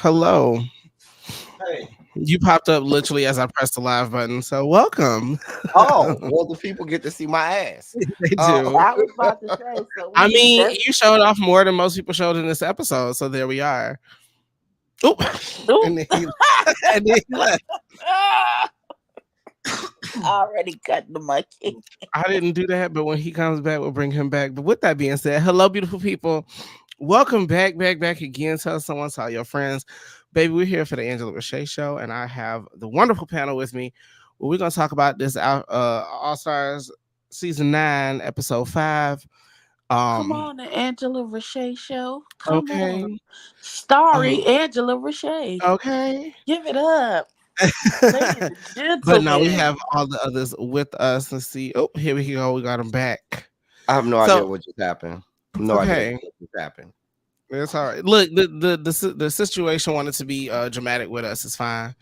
Hello. Hey. You popped up literally as I pressed the live button, so welcome. Oh, well, the people get to see my ass. They Uh, do. I was about to say, so I we mean, that's you showed off more than most people showed in this episode, so there we are. Oop. Oop. And then he, and then he left. already cut the monkey. I didn't do that, but when he comes back, we'll bring him back. But with that being said, hello, beautiful people. Welcome back again. Tell someone, tell your friends. Baby, we're here for the Angela Richey Show, and I have the wonderful panel with me. Well, we're going to talk about this All Stars Season 9, Episode 5. Come on, the Angela Richey show. Come on. Okay. Starry Um, Angela Richey. okay. Give it up. Ladies and But now we gentlemen. have all the others with us. Let's see. Oh, here we go. We got them back. I have no idea So, what just happened. No idea okay. what just happened. It's all right. Look, the situation wanted to be dramatic with us. It's fine.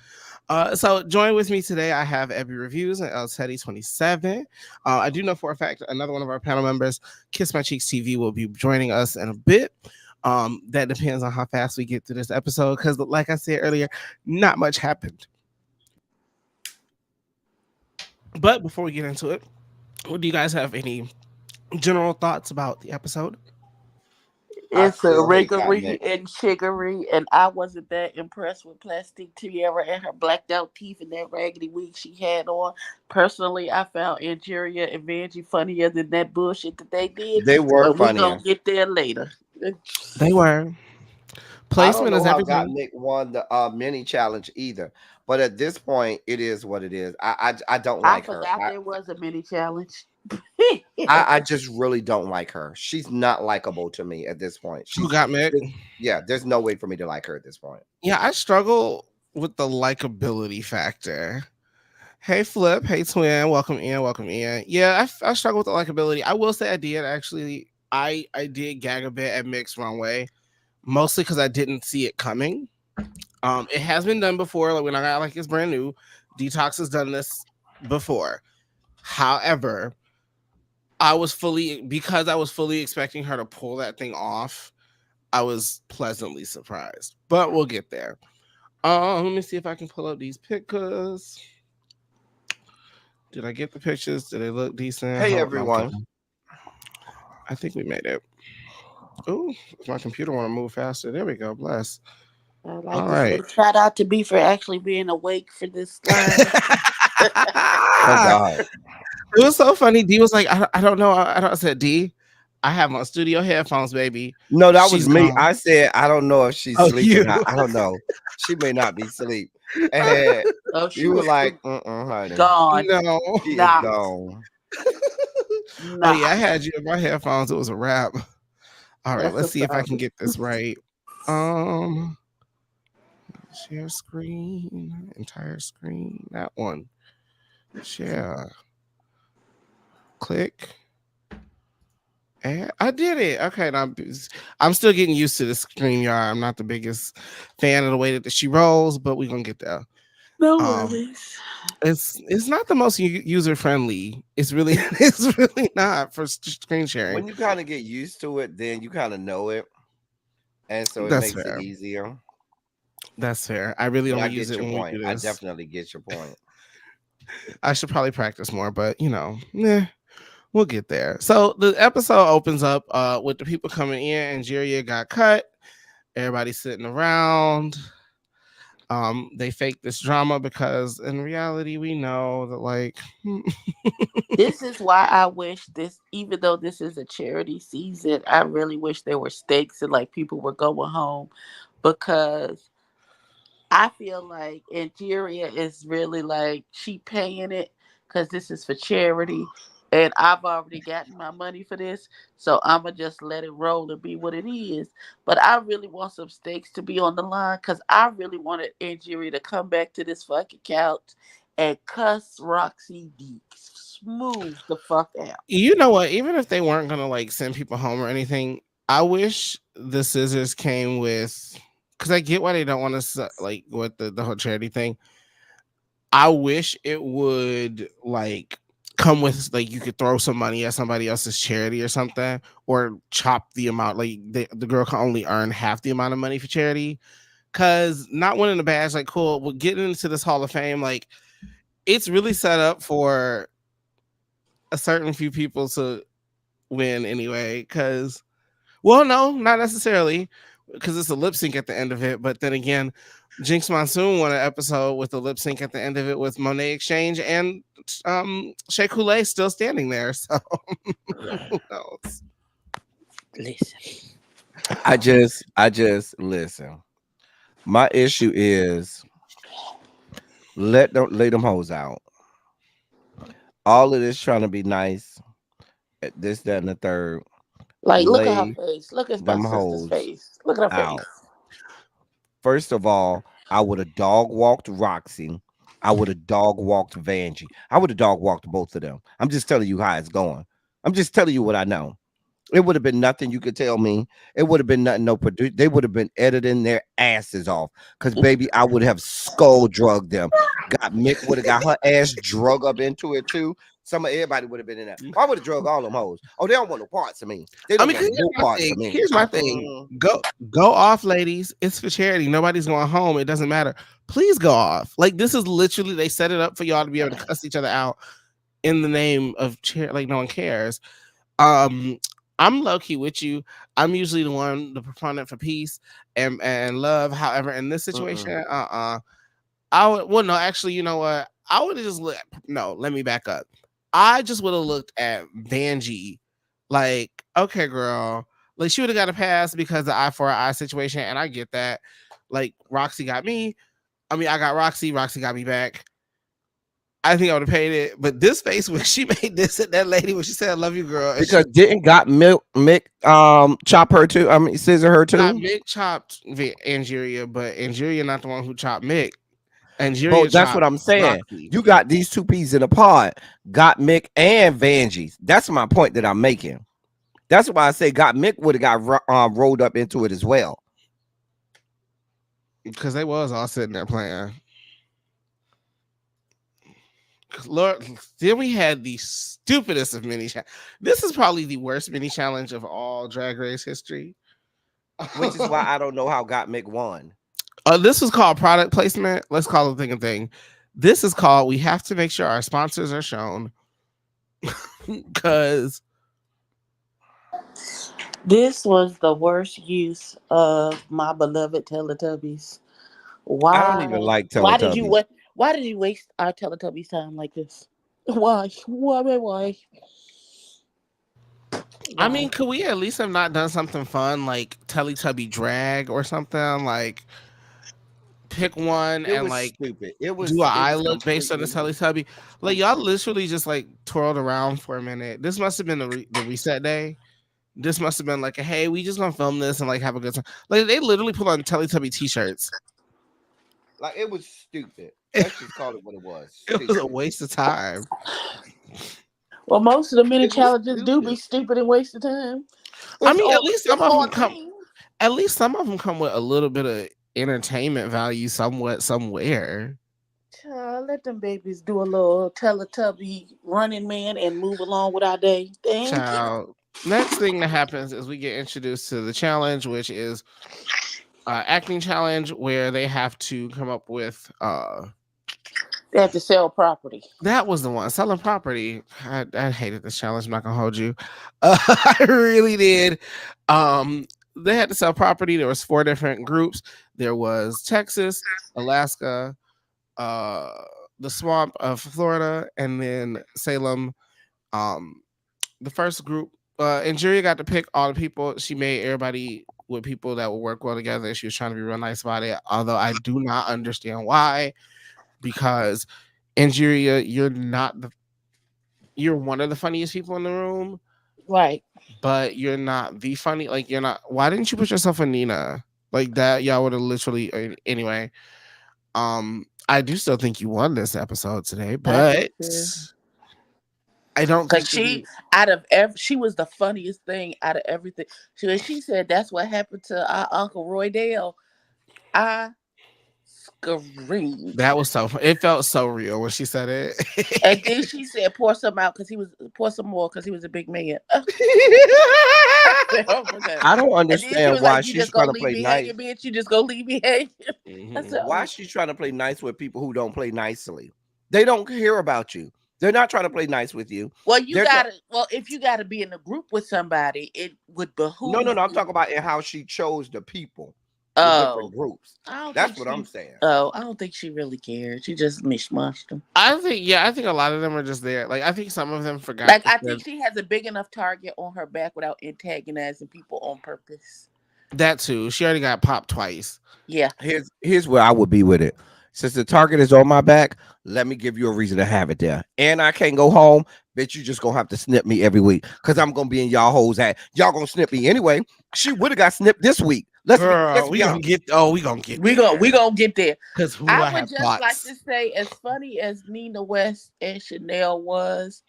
So join with me today. I have Ebby Reviews and El Teddy 27. I do know for a fact another one of our panel members, Kiss My Cheeks TV, will be joining us in a bit. That depends on how fast we get through this episode, because like I said earlier, not much happened. But before we get into it, do you guys have any general thoughts about the episode? I It's a still hate that riggery mix. and chiggery, and I wasn't that impressed with Plastic Tiara and her blacked out teeth and that raggedy wig she had on. Personally, I found Angeria and Vanjie funnier than that bullshit that they did, They were but we funnier. gonna get there later. They were. I don't Placement know is how God everything. Mick won the mini challenge either. But at this point, it is what it is. I don't I like her. forgot there was a mini challenge. I just really don't like her. She's not likable to me at this point. Who got Mick? Yeah, there's no way for me to like her at this point. Yeah, I struggle with the likability factor. Hey, Flip. Hey, Twin. Welcome in. Welcome in. Yeah, I struggle with the likability. I will say I did actually. I did gag a bit at Mick's Runway, mostly because I didn't see it coming. It has been done before. Like when I got like it's brand new. Detox has done this before. However, I was fully expecting her to pull that thing off. I was pleasantly surprised, but we'll get there. Let me see if I can pull up these pictures. Did I get the pictures? Do they look decent? Hey No, everyone. I think we made it. Oh, my computer want to move faster. There we go. Bless. I like All to say right. shout out to B for actually being awake for this live. Oh God. It was so funny. D was like, I don't know. I said, D, I have my studio headphones, baby. No, that was She's me. gone. I said I don't know if she's Oh, asleep or you. not. I don't know. She may not be asleep. And Oh, she you were was like, honey. gone. No. She is Not. gone. Oh, yeah, I Not. had you in my headphones. It was a wrap. All right, That's let's a see if I fact. can get this right. Um, Share screen, entire screen, that one. Share. Click. And I did it. Okay, now I'm still getting used to the StreamYard. I'm not the biggest fan of the way that she rolls, but we're gonna get there. No Um, worries. it's not the most user friendly. It's really it's really not for screen sharing. When you kind of get used to it, then you kind of know it. And so it That's makes it fair. easier. That's fair. I really But I only use get it your when we point. do I this. definitely get your point. I should probably practice more, but we'll get there. So the episode opens up with the people coming in, and Jiria got cut. Everybody's sitting around. They fake this drama because in reality we know that like This is why I wish this, even though this is a charity season, I really wish there were stakes and like people were going home, because I feel like Nigeria is really like she paying it because this is for charity, and I've already gotten my money for this, so I'ma just let it roll and be what it is. But I really want some stakes to be on the line because I really wanted Nigeria to come back to this fucking couch and cuss Roxy D smooth the fuck out. you know what, even if they weren't gonna like send people home or anything, I wish the scissors came with, because I get why they don't want to like with the whole charity thing. I wish it would like come with like you could throw some money at somebody else's charity or something, or chop the amount. Like the girl can only earn half the amount of money for charity. Cause not winning the badge, like cool, we're getting into this Hall of Fame, like it's really set up for a certain few people to win anyway. Cause well, no, not necessarily, because it's a lip sync at the end of it. But then again, Jinx Monsoon won an episode with a lip sync at the end of it with Monet Exchange and Shea Coulee still standing there. So who knows? Listen. I just listen. My issue is lay them hoes out. All of this trying to be nice, this, that, and the third. Like, look at her Lay face. Look at my them sister's hoes face. Look at her face. out. First of all, I would have dog walked Roxy. I would have dog walked Vanjie. I would have dog walked both of them. I'm just telling you how it's going. I'm just telling you what I know. It would have been nothing you could tell me. It would have been nothing. No produce. They would have been editing their asses off. Cause baby, I would have skull drugged them. Got Mick would have got her ass drug up into it too. Some of everybody would have been in there. I would have drug all them hoes. Oh, they don't want no parts of me. They I don't mean, want no parts of me. here's my thing. Go off, ladies. It's for charity. Nobody's going home. It doesn't matter. Please go off. Like this is literally they set it up for y'all to be able to cuss each other out in the name of charity. Like no one cares. Um, I'm low key with you. I'm usually the one, the proponent for peace and love. However, in this situation, I would. Well, no, actually, you know what? I would have just no. Let me back up. I just would have looked at Vanjie like, okay, girl, like she would have got a pass because of the eye for eye situation, and I get that. Like Roxy got me. I mean, I got Roxy. Roxy got me back. I think I would have paid it, but this face when she made this at that lady when she said "I love you, girl," and Because didn't got Mick chop her too? I mean, scissor her not too. Mick chopped Angeria, but Angeria not the one who chopped Mick. Angeria But that's what chopped I'm saying. Roxy. You got these two peas in a pod. Got Mick and Vanjie. That's my point that I'm making. That's why I say got Mick would have got rolled up into it as well. Because they was all sitting there playing. Lord, then we had the stupidest of mini challenges. This is probably the worst mini challenge of all Drag Race history. Which is why I don't know how got Mick won. This was called product placement. Let's call it thing a thing. This is called we have to make sure our sponsors are shown because This was the worst use of my beloved Teletubbies. I don't even Why? like Why did you Teletubbies. what? Why did you waste our Teletubbies time like this? Why? Why? Why? I Why? mean, could we at least have not done something fun like Teletubby drag or something? Like pick one It and was like stupid. do an It eye was look based on the completely Teletubby. Like y'all literally just like twirled around for a minute. This must have been the reset day. This must have been like a hey, we just gonna film this and like have a good time. Like they literally put on Teletubby t-shirts. like it was stupid. It, Let's just call it what it was. it was a Stupid. waste of time. Well, most of the mini It was challenges do be stupid. stupid and waste of time. I It's mean, all it's all things. at least some of them come with a little bit of entertainment value somewhat somewhere. Child, let them babies do a little Teletubby running man and move along with our day. Thank you. Child. Next thing that happens is we get introduced to the challenge, which is acting challenge, where they have to come up with They have to sell property. that was the one selling property. I hated this challenge. I'm not gonna hold you. I really did. They had to sell property. There was 4 different groups. There was Texas, Alaska, uh, the swamp of Florida, and then Salem. Um, the first group, and Julia got to pick all the people. She made everybody with people that would work well together. She was trying to be real nice about it, although I do not understand why. Because Angeria, you're one of the funniest people in the room, Right. but you're not the funny. Like you're not. Why didn't you put yourself in Nina like that? Y'all would have literally anyway. I do still think you won this episode today, I do but too. I don't Cause think that she out of she was the funniest thing out of everything. She said that's what happened to our Uncle Roy Dale. I green. That was so. It felt so real when she said And it. then she said, "Pour some out because he was pour some more because he was a big man." I said, "Oh my god!" I don't And then she understand was why like, "You she's just trying gonna to leave play me nice. hanging, bitch? You just gonna leave me hanging?" I Mhm. said, Why "Oh, she's trying to play nice with people who don't play nicely? They don't care about you. They're not trying to play nice with you. well, you They're trying. gotta. Well, if you gotta be in a group with somebody, it would No, no, behoove no. I'm you." talking about in how she chose the people, the different Oh, groups. I don't think That's what I'm she. saying. Oh, I don't think she really cared. She just mishmashed them. I think, yeah, I think a lot of them are just there. Like, I think some of them forgot Like to I send think she has a big enough target on her back without antagonizing people on purpose. that too. She already got popped twice. Yeah, Here's where I would be with it. Since the target is on my back, let me give you a reason to have it there. And I can't go home, bitch. You just gonna have to snip me every week because I'm gonna be in y'all hoes at y'all gonna snip me anyway. She would have got snipped this week. Let's Girl, we be gonna honest. get. Oh, we gonna get we there. gonna get there. Cause who I I would have just like to thoughts. say, as funny as Nina West and Chanel was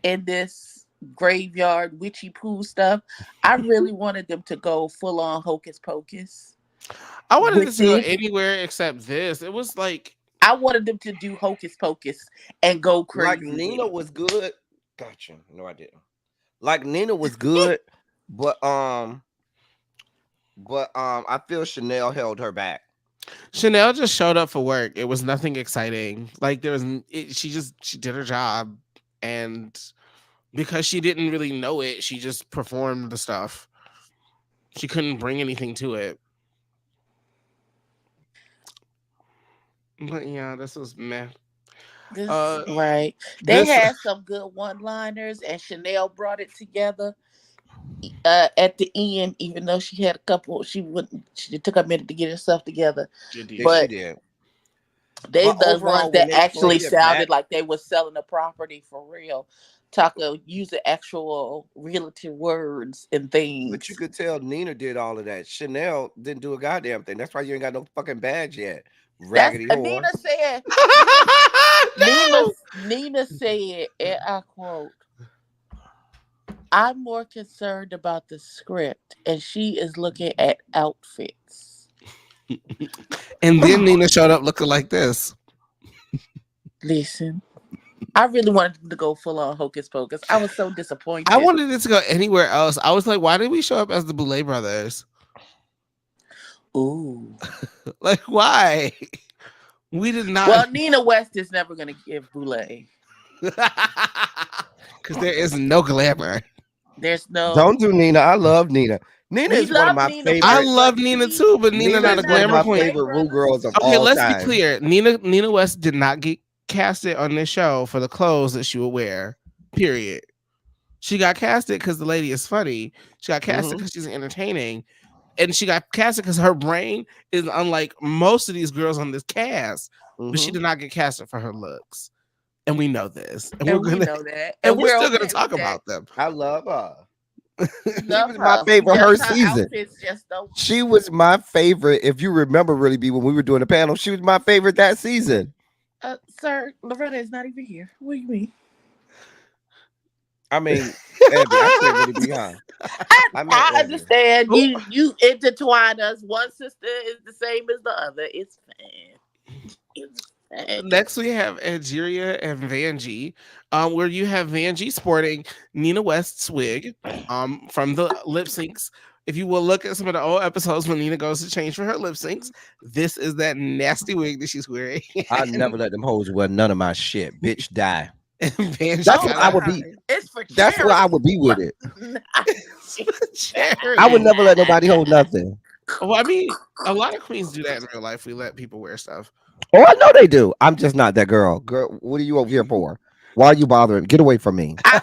in this graveyard witchy poo stuff, I really wanted them to go full on hocus pocus I wanted with this to go this. anywhere except this. It was like I wanted them to do hocus pocus and go Like crazy with Nina it. was good. Gotcha. No, I didn't. Like Nina was good, but I feel Chanel held her back. Chanel just showed up for work. It was nothing exciting. Like there was, she did her job, and because she didn't really know it, she just performed the stuff. She couldn't bring anything to it. But yeah, this was meh. This Uh, right. They this had some good one liners, and Chanel brought it together. At the end, even though she had a couple, she wouldn't. She took a minute to get herself together, Yeah, Indeed. she but did. they But the ones overall, when that they actually played it sounded back, like they were selling a property for real. Taco using actual realty words and but you things. could tell Nina did all of that. Chanel didn't do a goddamn thing. That's why you ain't got no fucking badge yet. That's Raggedy whore. Nina said. Nina Nina No. Nina said, and I quote, "I'm more concerned about the script," and she is looking at outfits. And then Nina showed up looking like this. Listen, I really wanted them to go full on hocus pocus. I was so I disappointed. wanted it to go anywhere else. I was like, why did we show up as the Boulay brothers? Ooh. Like, why? We did not. Well, Nina West is never gonna give Boulay. Because there is no glamour. There's no. Don't do Nina. I love Nina. Nina We is one of love my Nina I favorite. West, but love Nina she too, but Nina Nina not a she's is one not of the glamour my queen. Boulay favorite Rue brothers. girls of Okay, all let's be time. clear. Nina West did not get casted on this show for the clothes that she would wear. Period. She got casted because the lady is funny. She got casted Hmm. because she's entertaining. And she got casted because her brain is unlike most of these girls on this cast. But she Hmm. did not get casted for her looks. And we know this. And we're And we gonna know that. and And we're we're still gonna okay talk with that. about them. I love her. We She love was my her. favorite her Just her season. outfits just don't. She was my favorite. If you remember, really, be when we were doing the panel, she was my favorite that season. Sir, Loretta is not even here. What do you mean? I mean, Ebby, I said really be huh? I meant I Ebby. understand Ooh. you intertwine us. One sister is the same as the other. It's fine. It's fine. Next, we have Angeria and Vanjie, where you have Vanjie sporting Nina West's wig from the lip syncs. If you will look at some of the old episodes when Nina goes to change for her lip syncs, this is that nasty wig that she's wearing. I never let them hoes wear none of my shit. Bitch, die. And Vanjie That's Oh what got I a my! would be. It's for That's what I charity. would be with it. I would charity. never let nobody hold nothing. Well, I mean, a lot of queens do that in real life. We let people wear stuff. Oh, I know they do. I'm just not that girl. Girl, what are you over here for? Why are you bothering? Get away from me. I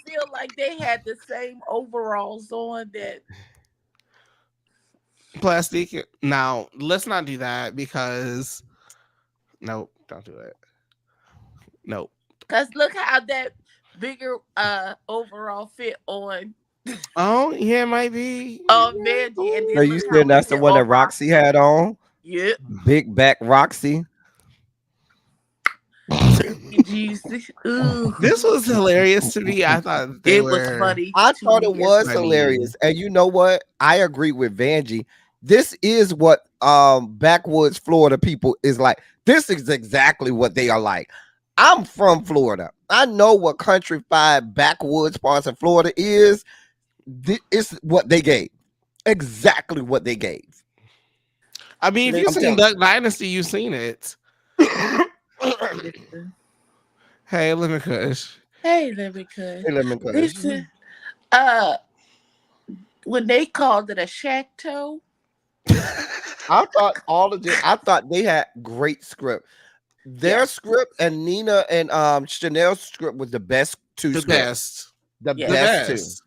feel like they had the same overalls on that. Plastic. Now, let's not do that because nope, don't do it. Nope. Cause look how that bigger overall fit Oh, yeah, it might be. on Vanjie, and So then you look how saying it that's the fit one that on Roxy Roxy. had on? Yep. Big back Roxy. Jesus. Ooh. This was hilarious to me. I thought they It was were funny I to thought it me as was well. funny. hilarious. And you know what? I agree with Vanjie. This is what backwoods Florida people is like. This is exactly what they are like. I'm from Florida. I know what countrified backwoods parts of Florida is. It's what they gave. Exactly what they gave. I mean, if you've I'm seen Listen, telling Duck Dynasty, you've seen it. you. listen. Hey, Lemon Kush. Hey, let me cut. Hey, Lemon Kush. Listen, uh, when they called it a chateau, I thought all of this. I thought they had great script. Their yes, script and Nina and Chanel's script was the best two The scripts. best. The The yes. best two. best.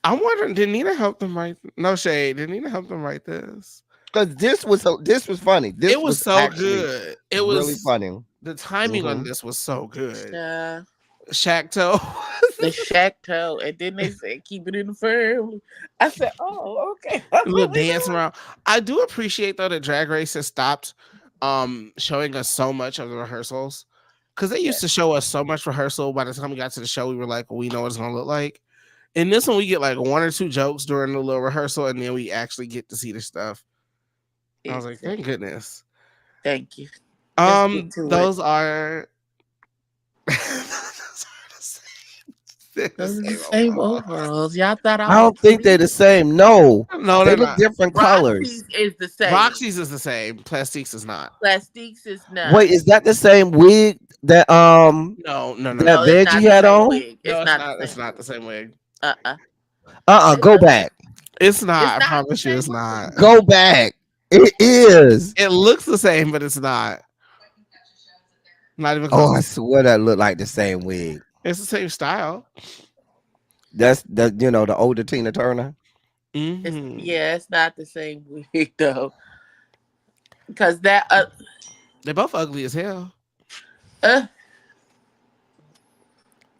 I'm wondering, did Nina help them write? No shade. Did Nina help them write this? Because this was funny. It This was was so actually good. It really was funny. the timing on Hmm. this was so good. Uh, Shacto. the chateau, and then they said keep it in the family. I said, oh, okay, that's Little what we dance doing. around. I do appreciate though that Drag Race has stopped showing us so much of the rehearsals. Because they used Yes, to show us so much rehearsal. By the time we got to the show, we were like, well, we know what it's gonna look like. In this one, we get like one or two jokes during the little rehearsal, and then we actually get to see the stuff. I was like, thank exactly. goodness. Thank you. Let's get to it. Those are those are the same. They're the Those are the same same overall. overalls. Y'all thought I I was don't think they're the asleep. same. No, No, they they're look not. different colors. Roxy's is the same. Roxy's is the same. Plastique's is not. Plastiques is not. Wait, is that the same wig No, no, no, that No, no. it's Vanjie not the had same on? wig. It's No, it's not the not. It's same not the wig. same wig. Uh-uh. It Go doesn't. back. It's not. It's I not the promise you, same it's wig. not. Go back. It is. It looks the same, but it's not. Not even Oh, I close. swear that looked like the same wig. It's the same style. That's the older Tina Turner. It's Hmm. yeah, it's not the same wig though. Because that They're both ugly as hell. uh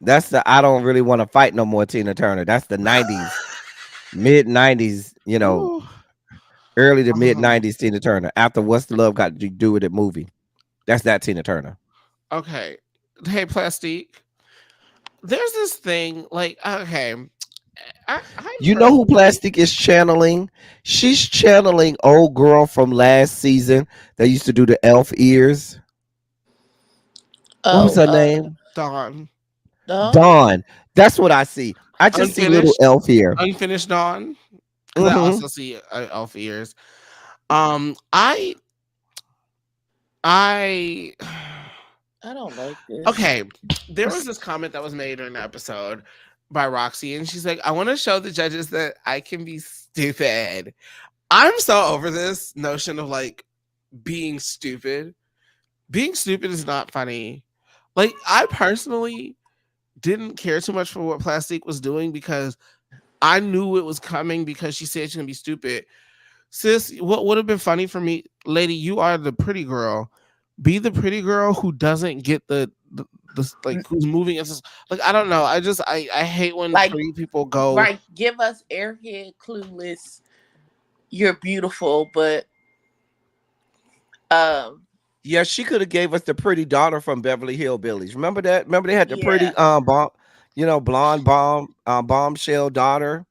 That's the I don't really want to fight no more Tina Turner. That's the 90s, mid 90s, Ooh. early to mid Um, 90s Tina Turner. After What's the Love Got to Do with It movie. That's that Tina Turner. okay. Hey, Plastique. There's this thing like okay. I You know who personally Plastic is channeling? She's channeling old girl from last season that used to do the elf ears. What was oh her name? Dawn no. Dawn. That's what I see. I just see little unfinished elf here. unfinished Dawn because I Hmm. also see elf ears. I I I don't like this. okay. There was this comment that was made during the episode by Roxy, and she's like, "I want to show the judges that I can be stupid." I'm so over this notion of like being stupid. Being stupid is not funny. Like I personally didn't care too much for what Plastique was doing because I knew it was coming because she said she's gonna be stupid. Sis, what would have been funny for me, lady, you are the pretty girl. Be the pretty girl who doesn't get the like who's moving. It's just, like I don't know. I hate when Like pretty people go. right, give us airhead clueless. You're beautiful, but um Yeah, she could have gave us the pretty daughter from Beverly Hillbillies. Remember that? Remember they had the yeah, pretty blonde bombshell daughter.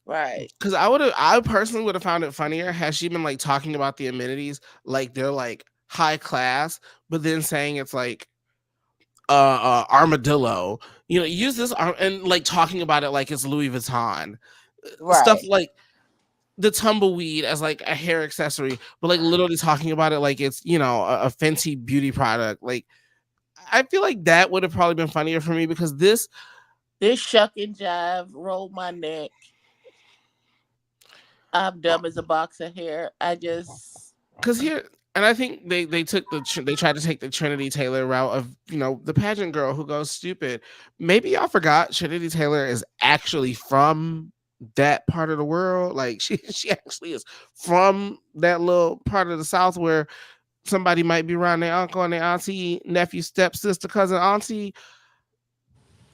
right. Because I personally would have found it funnier had she been like talking about the amenities like they're like high class, but then saying it's like armadillo. Use this and like talking about it like it's Louis Vuitton. Stuff Right. like the tumbleweed as like a hair accessory, but like literally talking about it like it's a Fenty beauty product. Like I feel like that would have probably been funnier for me because This shuck and jive rolled my neck. I'm dumb as a box of hair. I just because here and I think they took they tried to take the Trinity Taylor route of the pageant girl who goes stupid. Maybe y'all forgot Trinity Taylor is actually from that part of the world. Like she actually is from that little part of the South where somebody might be around their uncle and their auntie, nephew, stepsister, cousin, auntie.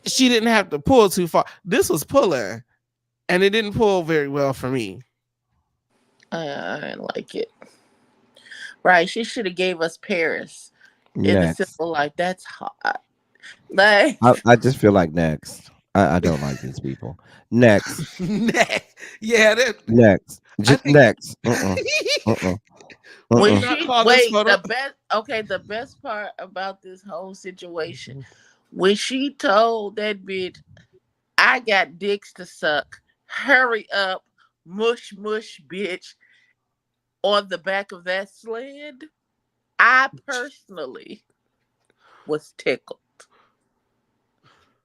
She didn't have to pull too far. This was pulling, and it didn't pull very well for me. I didn't like it. Right. She should have gave us Paris in the Next. simple life. That's hot. Like I just feel like next. I don't like these people. Next. Yeah, Next. I Just think next. Mm-mm. When do Mm-mm. not she call this wait, photo. the best part about this whole situation, when she told that bitch, I got dicks to suck, hurry up, mush mush bitch, on the back of that sled, I personally was tickled.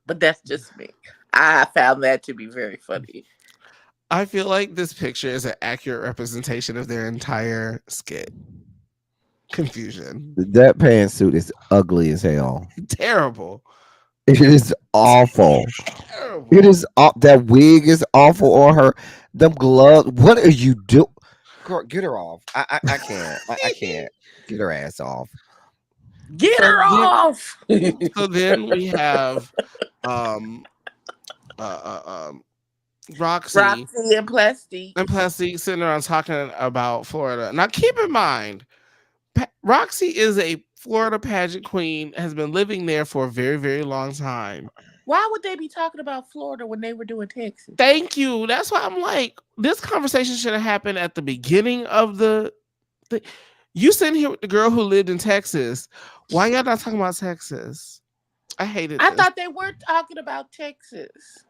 But that's just me. I found that to be very funny. I feel like this picture is an accurate representation of their entire skit. Confusion. That pantsuit is ugly as hell. Terrible. It is awful. It Terrible. is that wig is awful on her. Them gloves. What are you doing? Girl, get her off. I can't. I can't. Get her ass off. Get so her then off. so then we have um Roxy Roxy and Plastique. and Plastique sitting around talking about Florida. Now keep in mind, Roxy is a Florida pageant queen, has been living there for a very, very long time. Why would they be talking about Florida when they were doing Texas? Thank you. That's why I'm like, this conversation should have happened at the beginning of the you sitting here with the girl who lived in Texas. Why y'all not talking about Texas? I hated I this. thought they were talking about Texas.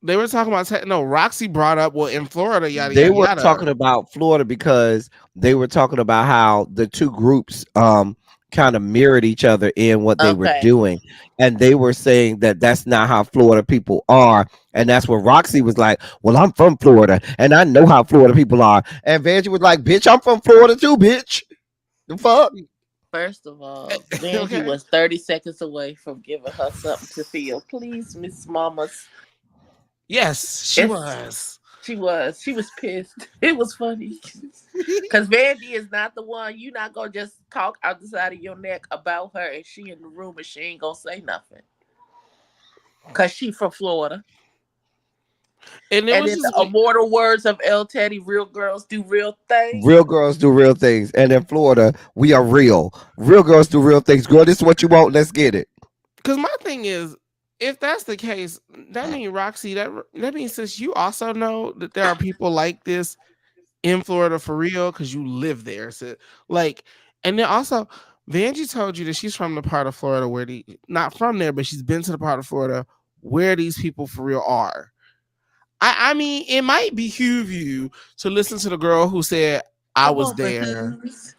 They were talking about no. Roxy brought up well in Florida, yada They yada were yada. talking about Florida because they were talking about how the two groups kind of mirrored each other in what they were Okay. doing, and they were saying that that's not how Florida people are, and that's where Roxy was like, well, I'm from Florida and I know how Florida people are, and Vanjie was like, bitch, I'm from Florida too, bitch. The fuck. First of all, Vanjie Okay. was 30 seconds away from giving her something to feel. Please, Miss Mamas. Yes, she It's, was. she was. She was pissed. It was funny. Because Vanjie is not the one. You not going to just talk out the side of your neck about her and she in the room and she ain't going to say nothing. Because she from Florida. And it And was in just the immortal words of El Teddy, real girls do real things. Real girls do real things, and in Florida, we are real. Real girls do real things. Girl, this is what you want. Let's get it. because my thing is, if that's the case, that means Roxy, that means since you also know that there are people like this in Florida for real, because you live there. So like, and then also Vanjie told you that she's from the part of Florida where the not from there, but she's been to the part of Florida where these people for real are. I mean, it might behoove you to listen to the girl who said I Come was on, there. Bahooms.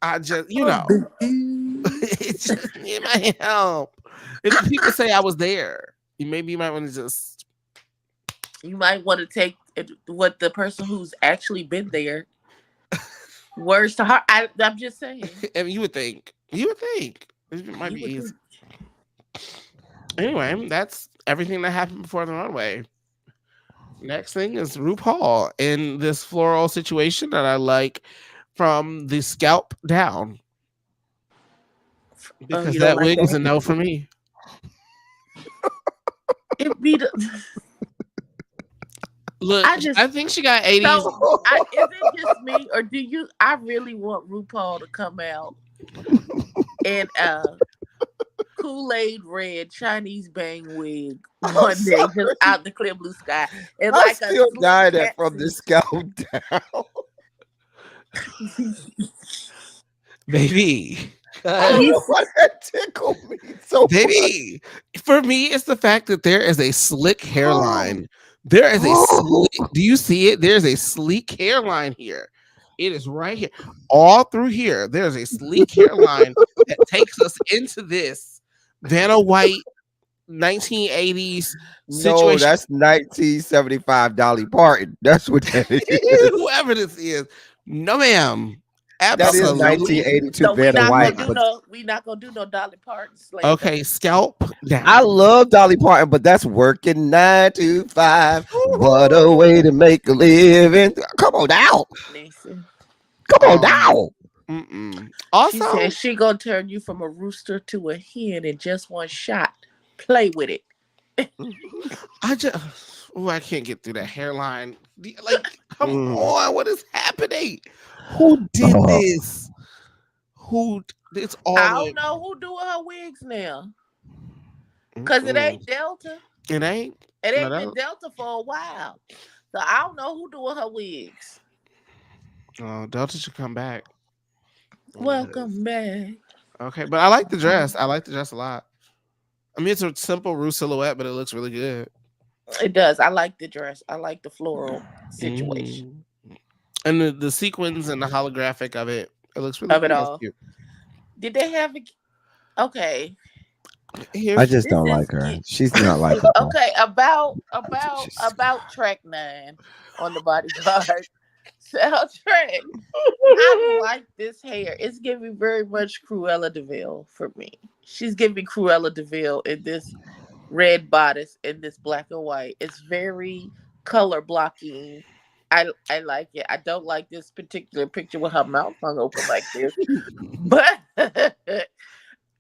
I just, Come on, it just it might help. If the people say I was there, maybe you might want to just. You might want to take what the person who's actually been there words to heart. I'm just saying. I mean, you would think it might You be would easy. think. Anyway, that's everything that happened before the runway. Next thing is RuPaul in this floral situation that I like from the scalp down Oh, because you don't that like wig is a that? no for me. It be the. Look, I just I think she got 80s. so. Is it just me or do you? I really want RuPaul to come out and Kool-Aid red Chinese bang wig I'm one day, just sorry. out the clear blue sky, and I like a still slick dying at from the catsuit. scalp down. Baby. I don't know He's why that tickled me so much. Baby, for me, it's the fact that there is a slick hairline. There is a slick. Do you see it? There's a sleek hairline here. It is right here, all through here. There's a sleek hairline that takes us into this Vanna White 1980s No, situation. that's 1975 Dolly Parton. That's what that is. Whoever this is, no, ma'am, That is absolutely 1982 so Vanna White. But we not gonna do no Dolly Parton slander. okay. Scalp I down. love Dolly Parton, but that's working 9 to 5. What a way to make a living. Come on now. Listen, Come on Um. now. she said Also, she gonna turn you from a rooster to a hen in just one shot. Play with it. I just, oh, I can't get through that hairline. Like, come Mm. on, what is happening? Who did Uh, this? Who? It's all I the don't way. know who doing her wigs now, cause it Mm-mm. ain't Delta. It ain't. It No, ain't been that, Delta for a while. So I don't know who doing her wigs. Oh, Delta should come back. Welcome back. Okay, but I like the dress. I like the dress a lot. I mean, it's a simple Rue silhouette, but it looks really good. It does. I like the dress. I like the floral situation Mhm. And the sequins and the holographic of it, it looks really of it good. That's all. cute. Did they have a okay? I Here's just This don't is like her. She's not likable. okay. She's- About track 9 on the bodyguard. Soundtrack. I like this hair. It's giving very much Cruella Deville for me. She's giving Cruella Deville in this red bodice in this black and white. It's very color blocking. I like it. I don't like this particular picture with her mouth hung open like this, but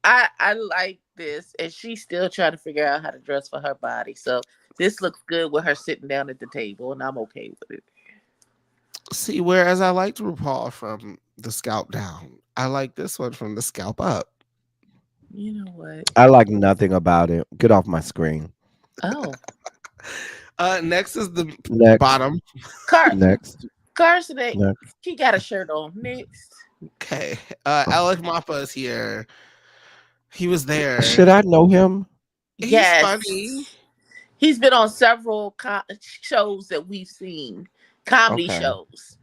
I like this, and she's still trying to figure out how to dress for her body. So this looks good with her sitting down at the table, and I'm okay with it. See, whereas I liked RuPaul from the scalp down, I like this one from the scalp up. You know what? I like nothing about it. Get off my screen. Oh, Next is the Next. bottom. Next. Carson, Next. she got a shirt on. Next. Okay. Alec Mappa is here. He was there. Should I know him? He's Yes. funny. He's been on several shows that we've seen, comedy Okay. shows,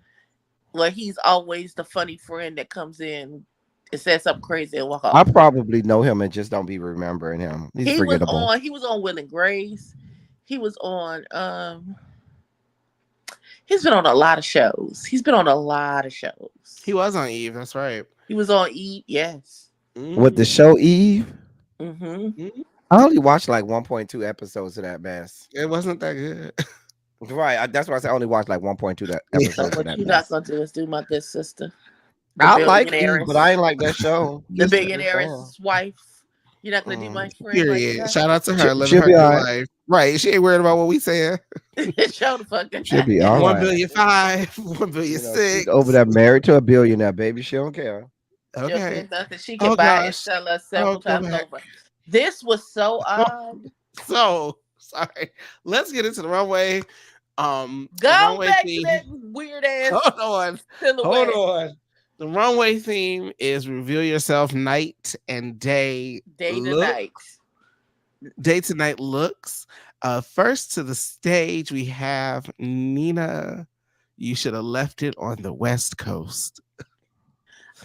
where he's always the funny friend that comes in and says something crazy and walk I off. probably know him and just don't be remembering him. He's forgettable. He was on Will and Grace. He was on he's been on a lot of shows. He's been on a lot of shows. He was on Eve. That's right. He was on Eat, yes. With the show Eve, Mm-hmm. I only watched like 1.2 episodes of that mess. It wasn't that good. Right. That's why I said I only watched like 1.2 So episodes of what that you're mess. not gonna do is do my good sister. The I like Eve, billionaire's- but I ain't like that show. the Just billionaire's wife. You're not gonna do my friend. Period. Like Shout out to her She'll living her be good all right. life. Right. She ain't worried about what we saying. that. Show the fuck up. She'll be all 1 right. billion 5, 1 billion You know, 6. she's over there married to a billionaire, baby. She don't care. She'll Okay. say nothing. She can Oh, buy and gosh. sell us several go times back. over. This was so odd. So sorry. Let's get into the runway. The Go runway back theme. to that weird ass Hold on. silhouette. Hold on. The runway theme is reveal yourself night and day. Day to look. night. Day to night looks. First to the stage, we have Nina. You should have left it on the West Coast.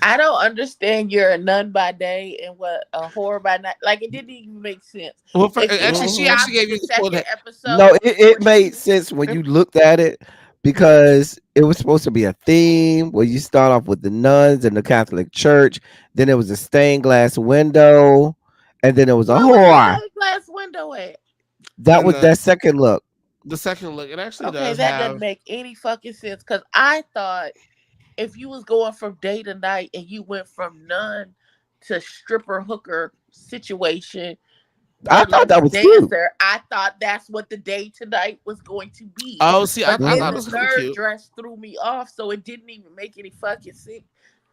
I don't understand you're a nun by day and what a whore by night. Like it didn't even make sense. Well, If you actually, she watch actually gave the you the full second day. episode. No, it made sense when you looked at it because it was supposed to be a theme where you start off with the nuns and the Catholic Church, then there was a stained glass window, and then there was a Where was whore. the glass window at? That And was the- that second look. The second look, it actually Okay, does that have. doesn't make any fucking sense. Because I thought if you was going from day to night and you went from nun to stripper hooker situation, I or thought that was cute. dancer, I thought that's what the day to night was going to be. Oh, see, I But thought then it the was kind of third cute. dress threw me off, so it didn't even make any fucking sense.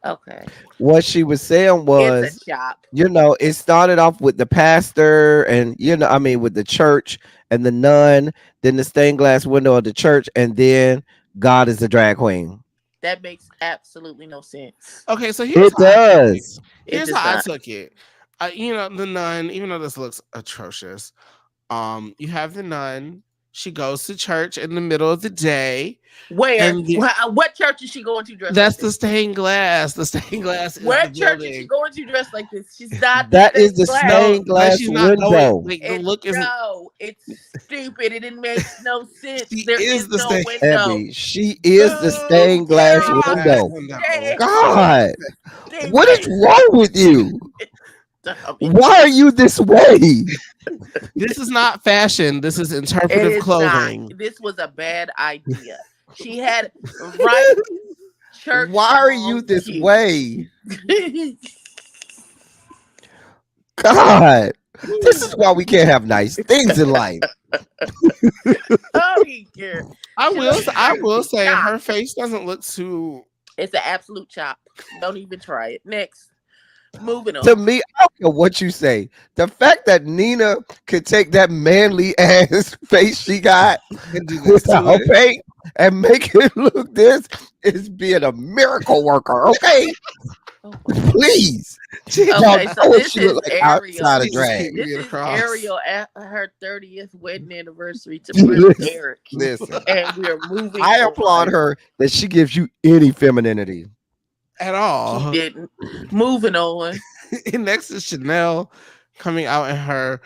Okay, What she was saying was, it's a chop. it started off with the pastor and with the church and the nun, then the stained glass window of the church, and then God is the drag queen. That makes absolutely no sense. Okay, so here's It how I took it. does. It Here's does how I not. took it. The nun, even though this looks atrocious, you have the nun. She goes to church in the middle of the day. Where? And What church is she going to dress? That's like the this? stained glass. The stained glass is What the church is she building. going to dress like this? She's not. That is the stained stained But glass she's not window. going. Like, the It's, look isn't. no, it's stupid. It didn't make no sense. She There is is the no stained- window. Abby, she is the stained glass Girl. window. Damn. God, Stupid. what is wrong with you? Dummy. Why are you this way? This is not fashion. This is It interpretive is clothing. not. This was a bad idea. She had right church. Why are you this cute. way? God, this is why we can't have nice things in life. Oh, he care. I will say Stop. her face doesn't look too. It's an absolute chop. Don't even try it. Next. Moving To on. me, I don't care what you say. The fact that Nina could take that manly ass face she got And do this to without it. paint and make it look this is being a miracle worker. Okay, Oh my god. please. Y'all Jesus, Okay, so know what this she look is like outside Ariel. of Jesus, drag. keep me This getting is across. Ariel at her 30th wedding anniversary to Prince Listen, Eric. listen. And we're moving I applaud on. her that she gives you any femininity. At She all. didn't. Moving on. And next is Chanel coming out in her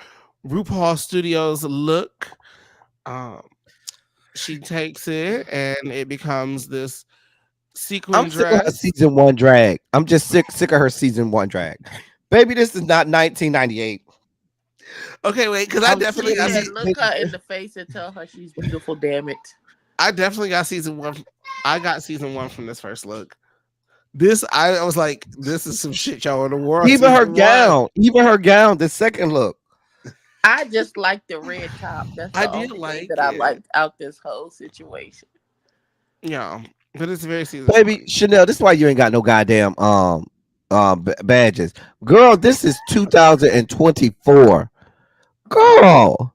RuPaul Studios look. Um, she takes it and it becomes this I'm sequin sick of her dress. season one drag. I'm just sick of her season one drag. Baby, this is not 1998. Okay, wait, because I I'm definitely She sick of got said, these. see, look her in the face and tell her she's beautiful, damn it. I definitely got season one. I got season one from this first look. This I was like, this is some shit y'all in the world. Season one. Even her gown, the second look. I just like the red top. That's I the did only thing like that I it. liked out this whole situation. Yeah, but it's very season Baby, one. Chanel, this is why you ain't got no goddamn badges. Girl, this is 2024. Girl,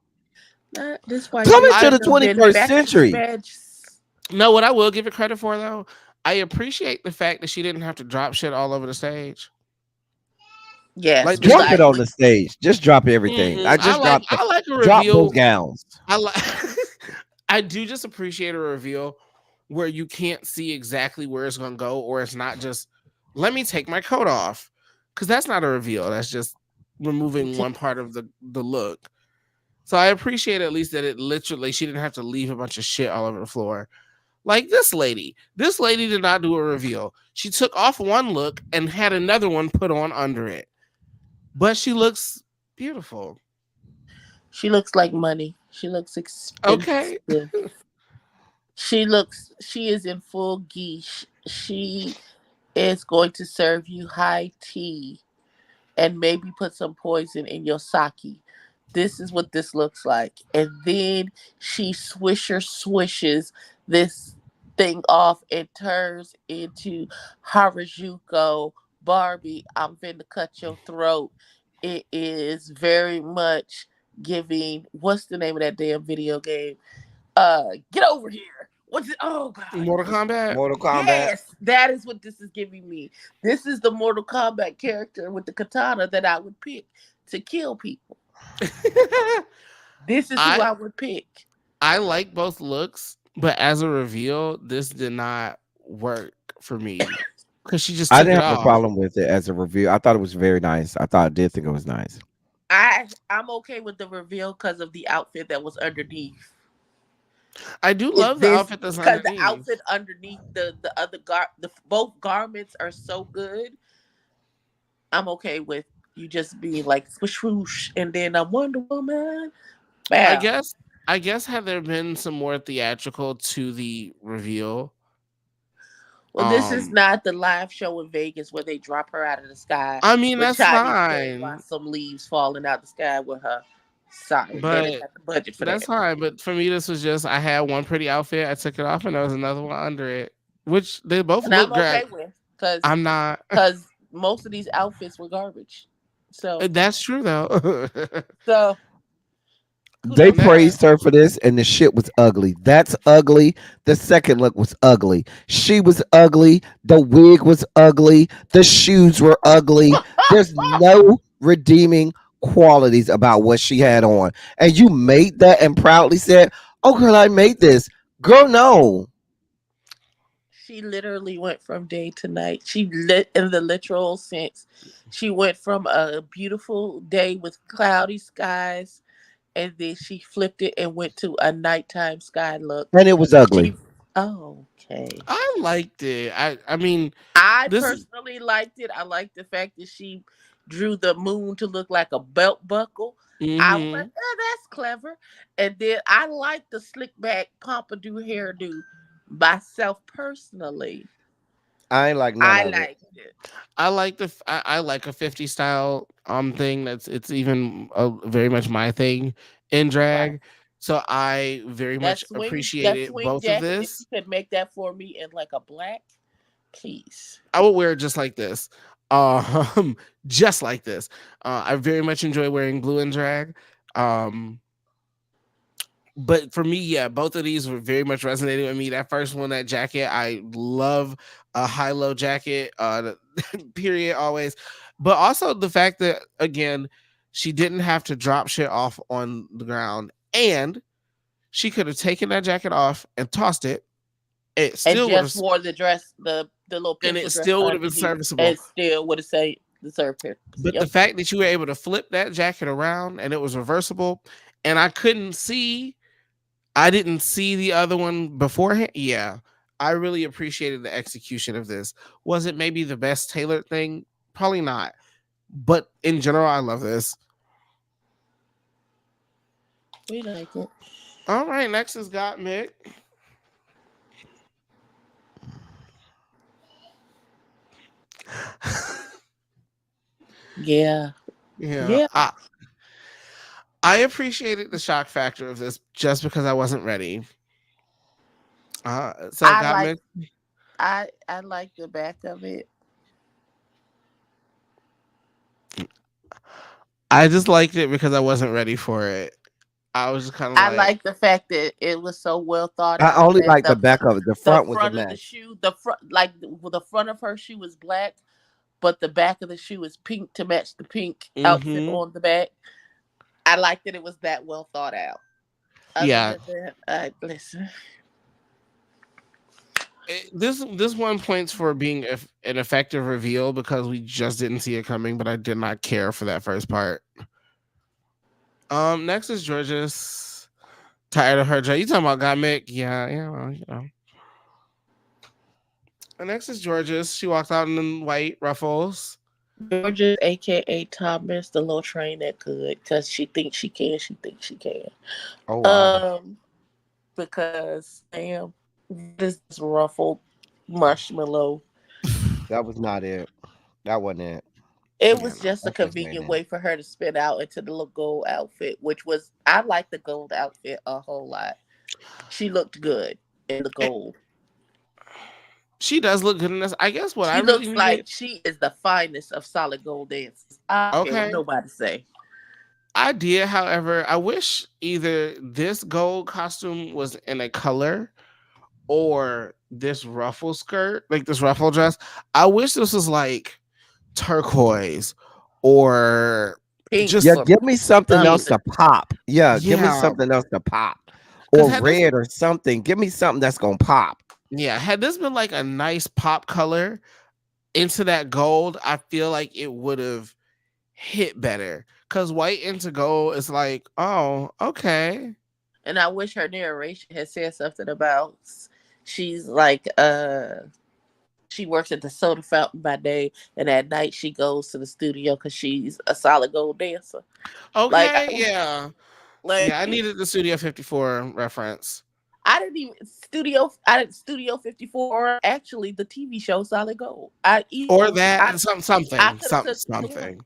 That's why you coming ain't to I the got no 21st century. badges. know what I will give it credit for though. I appreciate the fact that she didn't have to drop shit all over the stage. Yes, Like we this, Drop it like. on the stage. Just drop everything. I I just like dropped I like a drop both reveal. gowns. I like I do just appreciate a reveal where you can't see exactly where it's gonna go, or it's not just let me take my coat off. Cause that's not a reveal. That's just removing one part of the look. So I appreciate at least that it literally she didn't have to leave a bunch of shit all over the floor. Like this lady. This lady did not do a reveal. She took off one look and had another one put on under it. But she looks beautiful. She looks like money. She looks Okay. expensive. She is in full geesh. She is going to serve you high tea and maybe put some poison in your sake. This is what this looks like. And then she swishes this thing off and turns into Harajuku Barbie. I'm finna cut your throat. It is very much giving, what's the name of that damn video game? Get over here. What's it? Oh God. Mortal Kombat. Mortal Kombat. Yes, that is what this is giving me. This is the Mortal Kombat character with the katana that I would pick to kill people. This is who I I would pick. I like both looks, but as a reveal, this did not work for me because she just I took it didn't have a off. problem with it as a review. I thought it was very nice. I did think it was nice. I'm okay with the reveal because of the outfit that was underneath. I do Is love the this outfit that's because the underneath. outfit underneath the other the both garments are so good. I'm okay with you just being like swoosh swoosh and then I'm Wonder Woman. I Bam. guess I guess had there been some more theatrical to the reveal. Well, this is Um, not the live show in Vegas where they drop her out of the sky I mean with that's Chinese while fine, some leaves falling out the sky with her. Sorry, they didn't but have the budget for that's that. fine. But for me, this was just I had one pretty outfit, I took it off, and there was another one under it, which they both And I'm look okay great. with because I'm not. most of these outfits were garbage. So That's true though. so They kudos to Next, her. praised her for this, and the shit was ugly. That's ugly. The second look was ugly. She was ugly. The wig was ugly. The shoes were ugly. There's no redeeming qualities about what she had on. And you made that and proudly said, "Oh, girl, I made this." Girl, no. She literally went from day to night. She lit in the literal sense. She went from a beautiful day with cloudy skies and then she flipped it and went to a nighttime sky look. And it was ugly. She okay. I liked it. I mean I this is personally liked it. I liked the fact that she drew the moon to look like a belt buckle. I was like, mm-hmm. that's clever. And then I like the slick back pompadour hairdo myself personally. I ain't like none I of it. liked it. I like a 50 style thing that's it's even very much my thing in Right. drag. So I very much That appreciated swing both of jacket, if you this. could make that for me in like a black, please. I would wear it just like this. um, just like this. I very much enjoy wearing blue and drag. Um, but for me, yeah, both of these were very much resonating with me. That first one, that jacket, I love a high-low jacket. Period, always. But also the fact that again, she didn't have to drop shit off on the ground, and she could have taken that jacket off and tossed it. It And still would have, just wore the dress, the little and pencil it dress still would have been underneath, serviceable. and still would have say the serve purpose. But the Yep. fact that you were able to flip that jacket around and it was reversible, and I didn't see the other one beforehand. Yeah, I really appreciated the execution of this. Was it maybe the best tailored thing? Probably not. But in general, I love this. We like it. All right, next is Got Mick. Yeah. Yeah, Yeah. I appreciated the shock factor of this just because I wasn't ready. So I Got like Mick. I like the back of it. I just liked it because I wasn't ready for it. I was just kind of I like, like the fact that it was so well thought I out only that like the back of it. The the front was a front of the mess. shoe, the front like the front of her shoe is black, but the back of the shoe is pink to match the pink outfit mm-hmm. on the back. I like that it was that well thought out. Other Yeah. than that, I listen. This one points for being an effective reveal because we just didn't see it coming, but I did not care for that first part. Next is George's tired of her dress. You talking about Got Mick? Yeah, yeah, well, you know. And next is George's. She walked out in the white ruffles. Georgia, aka Thomas, the little train that could, because she thinks she can. She thinks she can. Oh wow, Um, because Sam, this ruffled marshmallow. that was not it. That wasn't it. It Yeah, was no. just a That just ain't convenient it. way for her to spin out into the little gold outfit, which was I like the gold outfit a whole lot. She looked good in the Eh, gold. she does look good in this. I guess what I She really looks like needed. she is the finest of solid gold dancers. I don't care what Okay. nobody say. I did, however, I wish either this gold costume was in a color or this ruffle skirt, like this ruffle dress. I wish this was like turquoise or Pink Yeah, just, or give me something else something. to pop. Yeah, give me yeah. something else to pop. Because Or had this, red or something. Give me something that's gonna pop. yeah, had this been like a nice pop color into that gold, I feel like it would have hit better. Because white into gold is like, oh, okay. And I wish her narration had said something about she's like she works at the soda fountain by day, and at night she goes to the studio because she's a solid gold dancer. Like Okay, yeah. like Yeah, I needed the Studio 54 reference. I didn't even I didn't Studio 54 or actually the TV show Solid Gold. I Or even that, I something, could have took either one. something.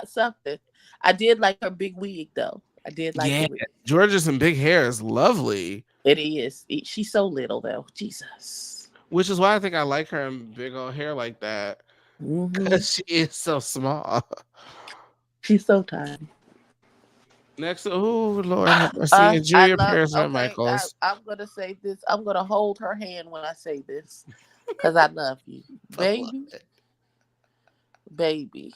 Something. I did like her big wig though. I did like the Yeah, wig. George's and big hair is lovely, It is. She's so little though. Jesus. which is why I think I like her in big old hair like that Hmm. because she is so small. She's so tiny. Next, oh Lord, have mercy, and I Julia love. Perez Okay, Michaels. I'm gonna say this. I'm gonna hold her hand when I say this, because I love you, I love baby, it. baby.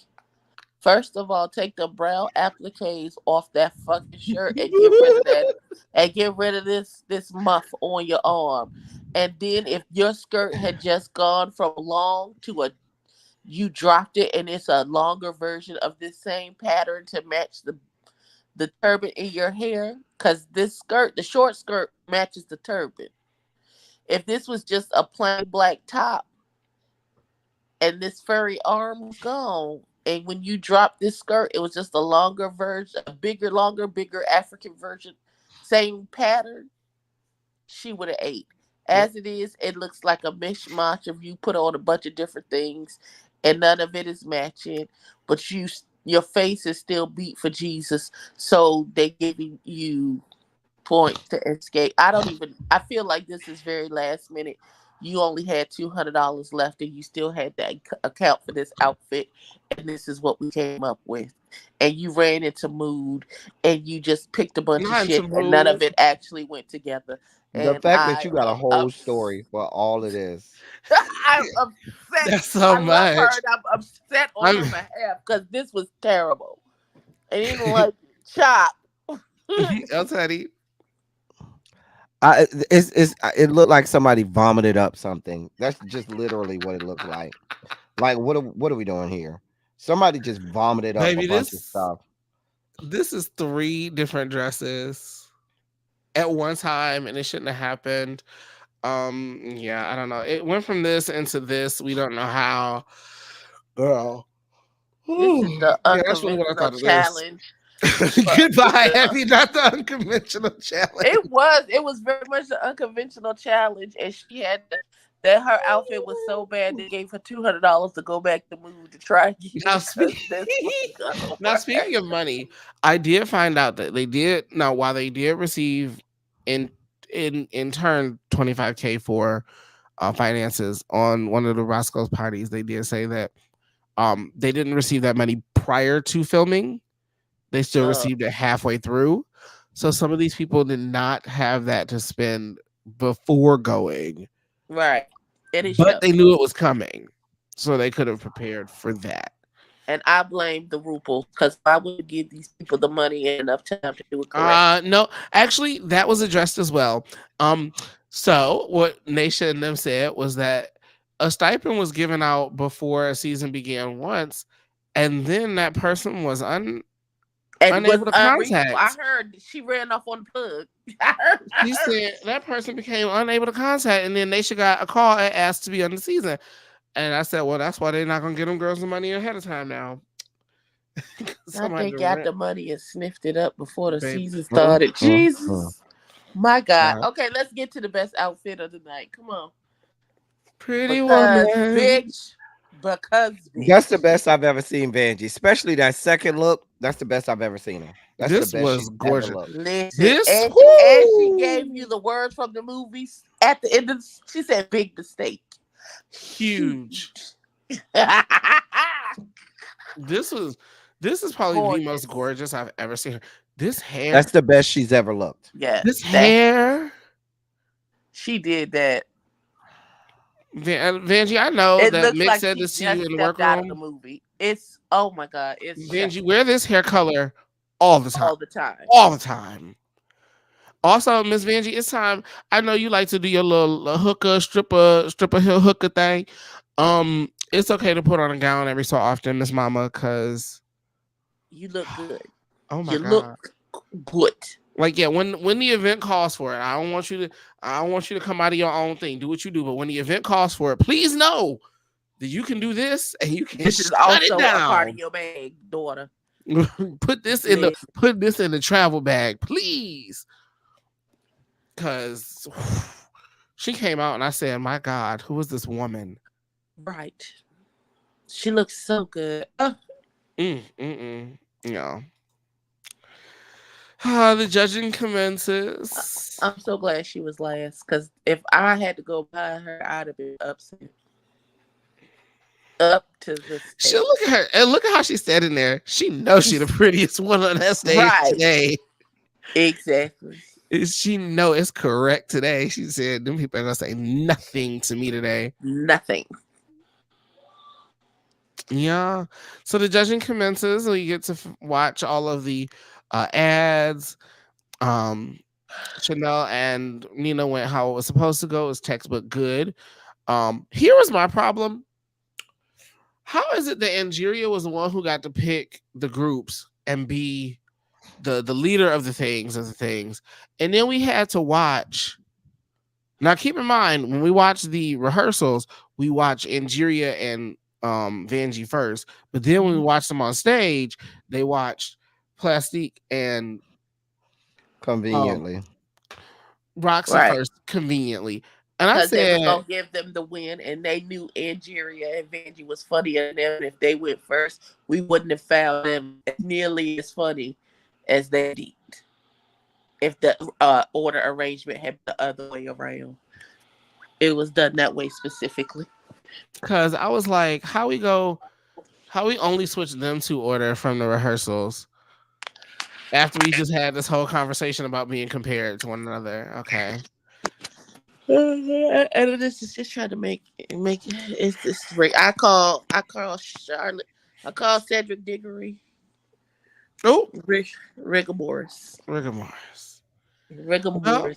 First of all, take the brown appliques off that fucking shirt and get rid of that, and get rid of this muff on your arm. And then if your skirt had just gone from long to a, you dropped it and it's a longer version of this same pattern to match the turban in your hair, because this skirt, the short skirt, matches the turban. If this was just a plain black top and this furry arm was gone, and when you dropped this skirt, it was just a longer version, a bigger, longer, bigger African version, same pattern, she would have ate. Yep. As it is, it looks like a mishmash of you put on a bunch of different things, and none of it is matching. But your face is still beat for Jesus, so they giving you point to escape. I don't even. I feel like this is very last minute. you only had $200 left, and you still had to account for this outfit, and this is what we came up with. And you ran into mood, and you just picked a bunch of Not to shit, and none of move. it actually went together. The And fact that I you got a am whole story for all of this. I'm upset. That's so I love her, much. and I'm upset on I'm her behalf because this was terrible. And even like Chop. I'll tell you. It looked like somebody vomited up something. That's just literally what it looked like. Like what are we doing here? Somebody just vomited up a Baby, bunch of this stuff. this is three different dresses at one time, and it shouldn't have happened. Yeah, I don't know. It went from this into this. We don't know how. Girl. This is the Yeah, that's really what I unconventional thought of this. challenge. For Goodbye, the, Heavy, not the unconventional challenge. it was very much the unconventional challenge, and she had that her outfit was so bad they gave her $200 to go back to Mood to try again Now, because this wasn't gonna now work. speaking of money, I did find out that they did now while they did receive in in turn 25K for finances on one of the Roscoe's parties, they did say that they didn't receive that money prior to filming. They still Uh, received it halfway through. So some of these people did not have that to spend before going, right, and it but showed. they knew it was coming. So they could have prepared for that. And I blame the RuPaul because I would give these people the money and enough time to do it correct. No, actually, that was addressed as well. So what Naisha and them said was that a stipend was given out before a season began once, and then that person was And was unable to unreachable. I contact. heard she ran off on the plug. I She heard. said that person became unable to contact, and then Naisha got a call and asked to be on the season. And I said, well, that's why they're not gonna get them girls the money ahead of time now. Not Somebody they to got rent, the money and sniffed it up before the babe. season Mm, started. mm, mm. Jesus. My God. Yeah. Okay, let's get to the best outfit of the night. Come on. Pretty Because woman. bitch. Because That's the bitch. best I've ever seen Vanjie, especially that second look. That's the best I've ever seen her. That's the This best was she's ever gorgeous. looked. Listen, This, and she gave you whoo, the words from the movies at the end of she said big mistake. huge. Huge. This was this is probably the most Gorgeous. gorgeous I've ever seen her. This hair, That's the best she's ever looked. Yes, this that hair, she did that. Vanjie. I know It that looks Mick like said she this to you just in the stepped out of the workroom. movie. It's oh my god, it's Vanjie, shocking wear this hair color all the time, all the time. all the time. Also, Miss Vanjie, it's time. I know you like to do your little hooker, stripper hill hooker thing. It's okay to put on a gown every so often, Miss Mama, because You look good. oh my You god. look good. Like yeah, when the event calls for it, I don't want you to come out of your own thing. Do what you do, but when the event calls for it, please know that you can do this and you can This is shut it also a part of down. your bag, daughter. Listen, Put this in the travel bag, please. Cause she came out and I said, my God, who is this woman? right. She looks so good. Yeah. The judging commences. I'm so glad she was last because if I had to go by her, I'd have been upset. Up to the She stage. look at her and look at how she's standing there. She knows she's the prettiest one on that stage Right. today. Exactly. She know it's correct today. She said, "Them people are gonna say nothing to me today." Nothing. Yeah. So the judging commences. We get to watch all of the ads. Um, Chanel and Nina went how it was supposed to go. It was textbook good. Here was my problem. How is it that Angeria was the one who got to pick the groups and be the leader of the things, and then we had to watch. Now, keep in mind when we watch the rehearsals, we watch Angeria and Vanjie first, but then when we watch them on stage, they watched Plastique and um, Conveniently. Roxy Right. first, conveniently. And I Because they was said, gonna give them the win, and they knew Angeria and Vanjie was funnier than them. And if they went first, we wouldn't have found them nearly as funny as they did. If the order arrangement had been the other way around. it was done that way specifically. Because I was like, how we only switch them to order from the rehearsals after we just had this whole conversation about being compared to one another. Okay. And this is just trying to make it's this. I call Charlotte. I call Cedric Diggory. Oh, Rigor Morris. rigor mortis. Rigor Well,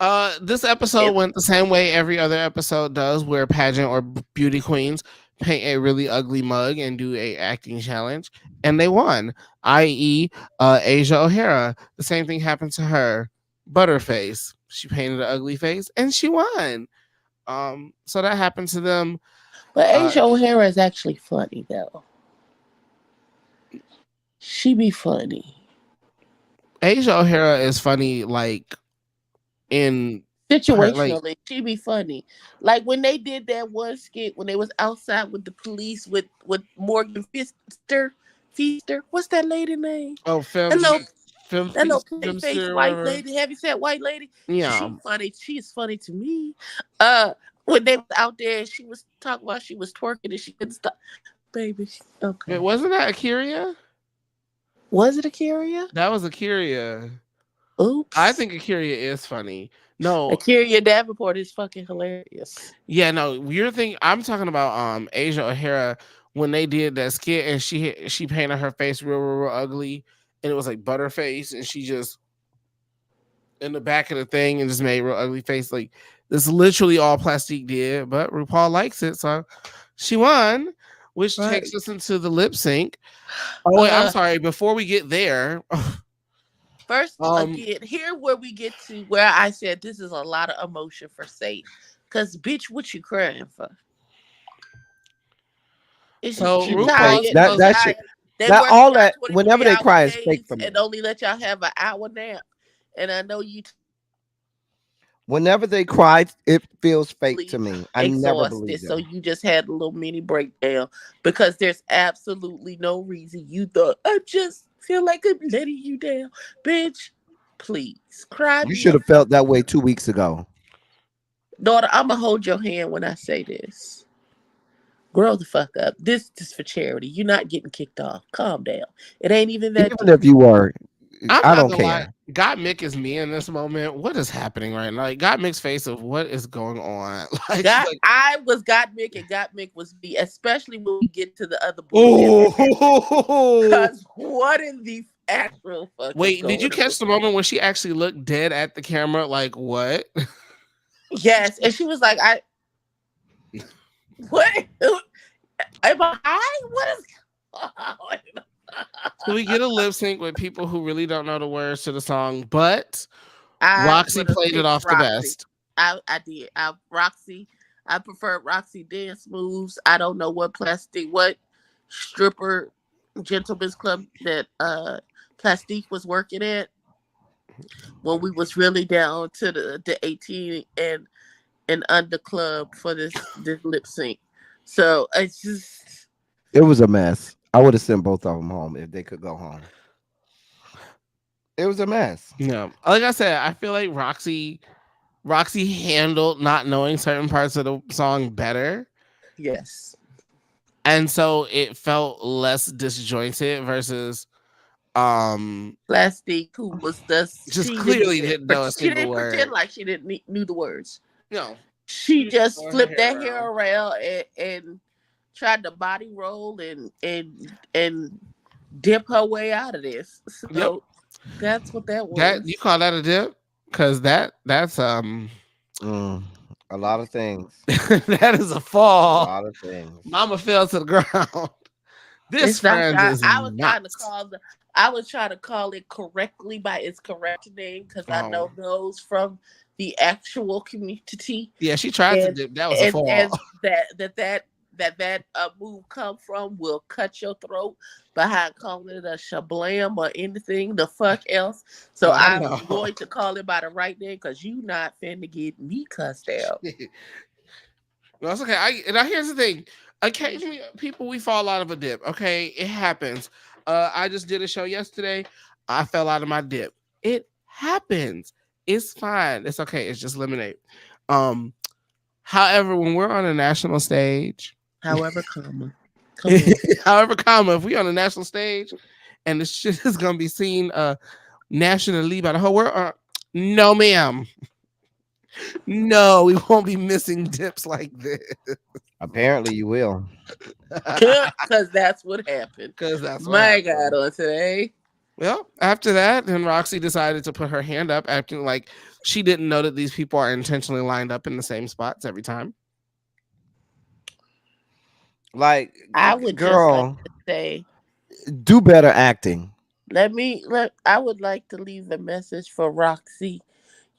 Morris. this episode went the same way every other episode does, where pageant or beauty queens paint a really ugly mug and do a acting challenge, and they won. I.e., Asia O'Hara. The same thing happened to her. Butterface. She painted an ugly face, and she won. So that happened to them. But Asia O'Hara is actually funny though. She be funny. Asia O'Hara is funny, like in her, like Situationally, she be funny. Like when they did that one skit when they was outside with the police with Morgan Feaster. What's that lady name? oh, That little that little pretty face filmster, white whatever. lady, heavy set white lady. Yeah, She funny. She is funny to me. When they was out there, she was talking about she was twerking and she couldn't stop. Baby, okay. but wasn't that Akira? Was it Akira? That was Akira. Oops. I think Akira is funny. No, Akira Davenport is fucking hilarious. yeah, no, you're thinking. I'm talking about Asia O'Hara when they did that skit and she painted her face real ugly and it was like butterface and she just in the back of the thing and just made real ugly face. Like this is literally all Plastique did, but RuPaul likes it, so she won, which takes us into the lip sync. Oh wait, I'm sorry. Before we get there, first again, here where we get to where I said this is a lot of emotion for Satan. Cause bitch, what you crying for? So you RuPaul tired? that shit. They That work all y'all that 23 whenever they hour cry is fake days for me. and only let y'all have an hour nap. And I know you Whenever they cry, it feels fake to me. I never believe exhausted, so them. you just had a little mini breakdown because there's absolutely no reason you thought I just feel like I'm letting you down, bitch. Please cry You me should up, have felt that way 2 weeks ago. daughter. I'ma hold your hand when I say this. Grow the fuck up. This is for charity. You're not getting kicked off. Calm down. It ain't even that Even deep. if you were, I'm I not don't gonna lie. care. God Mick is me in this moment. What is happening right now? Like God Mick's face of what is going on. I was Got Mick and Got Mick was me, especially when we get to the other bullshit. Oh, Because what in the actual fuck is wait, going did you on? catch the moment when she actually looked dead at the camera? Like what? Yes, and she was like, what? Am I high? What is So we get a lip sync with people who really don't know the words to the song, but I Roxy would've played it picked off the Roxy. best. I did. I preferred Roxy dance moves. I don't know what stripper gentlemen's club that Plastique was working at when we was really down to the 18 and under club for this lip sync. So it's just It was a mess. I would have sent both of them home if they could go home. It was a mess. Yeah, like I said, I feel like Roxy handled not knowing certain parts of the song better. yes. And so it felt less disjointed versus Plastique, who was just clearly didn't know a she single didn't pretend word. like she didn't knew the words. No. She just throwing her flipped hair that hair around and tried to body roll and dip her way out of this. So Yep. that's what that was. That you call that a dip? Because that's A lot of things. that is a A fall. lot of things. Mama fell to the ground. This It's not. friend is I was not. trying to call it correctly by its correct name because I know Oh. those from the actual community. Yeah, she tried to And dip. That was a fall. and that move come from will cut your throat behind calling it a shablam or anything the fuck else. So I I'm know. going to call it by the right name because you not finna get me cussed out. No, it's okay. Now here's the thing. Occasionally, people we fall out of a dip. Okay, it happens. I just did a show yesterday. I fell out of my dip. It happens. It's fine. It's okay. It's just lemonade. However, when we're on a national stage, However, come on. however, comma, if we on a national stage and the shit is gonna be seen nationally by the whole world, no, ma'am, no, we won't be missing dips like this. Apparently, you will. Because that's what happened. Because that's what My happened. God, on today. Well, after that, then Roxy decided to put her hand up, acting like she didn't know that these people are intentionally lined up in the same spots every time. Like, I would just like girl, to say, do better acting. I would like to leave a message for Roxy.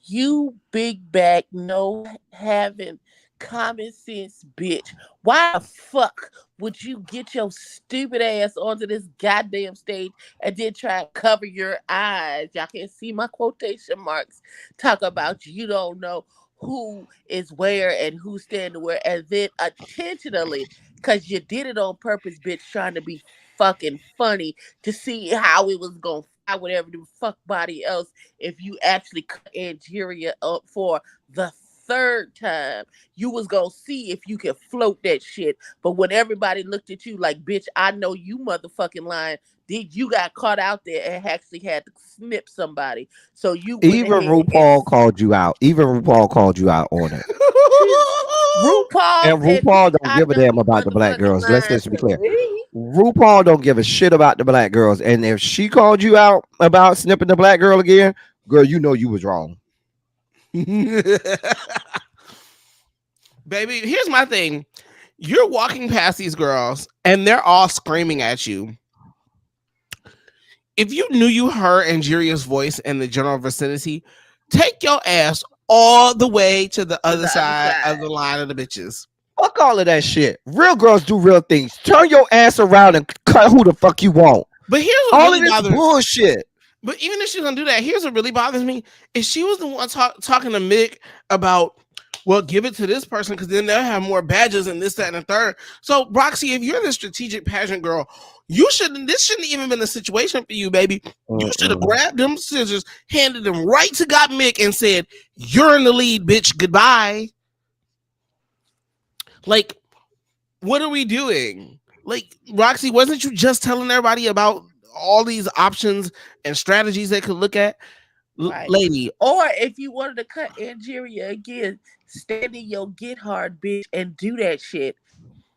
You big back, no having common sense bitch. Why the fuck would you get your stupid ass onto this goddamn stage and then try and cover your eyes? Y'all can see my quotation marks. Talk about you don't know who is where and who's standing where, and then intentionally, because you did it on purpose, bitch, trying to be fucking funny to see how it was gonna fly with every fuck body else if you actually cut Angeria up for the third time. You was gonna see if you could float that shit. But when everybody looked at you like, bitch, I know you motherfucking lying, did you got caught out there and actually had to snip somebody. So you went Even ahead and RuPaul called you out. Even RuPaul called you out on it. she's RuPaul And said, RuPaul bitch, don't I give a know damn you about the black motherfucking girls. Let's lying just be to clear. me. RuPaul don't give a shit about the black girls. And if she called you out about snipping the black girl again, girl, you know you was wrong. Baby, here's my thing. You're walking past these girls and they're all screaming at you. If you knew you heard Angeria's voice in the general vicinity, take your ass all the way to the To other the other side of side. the line of the bitches. Fuck all of that shit. Real girls do real things. Turn your ass around and cut who the fuck you want. But here's what All of really this bothers. bullshit. But even if she's gonna do that, here's what really bothers me: is she was the one talking to Mick about, well, give it to this person because then they'll have more badges and this, that, and the third. So, Roxy, if you're the strategic pageant girl, you shouldn't. This shouldn't even been a situation for you, baby. You should have Mm-mm. grabbed them scissors, handed them right to God Mick, and said, "You're in the lead, bitch. Goodbye." Like, what are we doing? Like, Roxy, wasn't you just telling everybody about all these options and strategies they could look at? Right. Lady, Or if you wanted to cut Angeria again, stand in your get hard, bitch, and do that shit.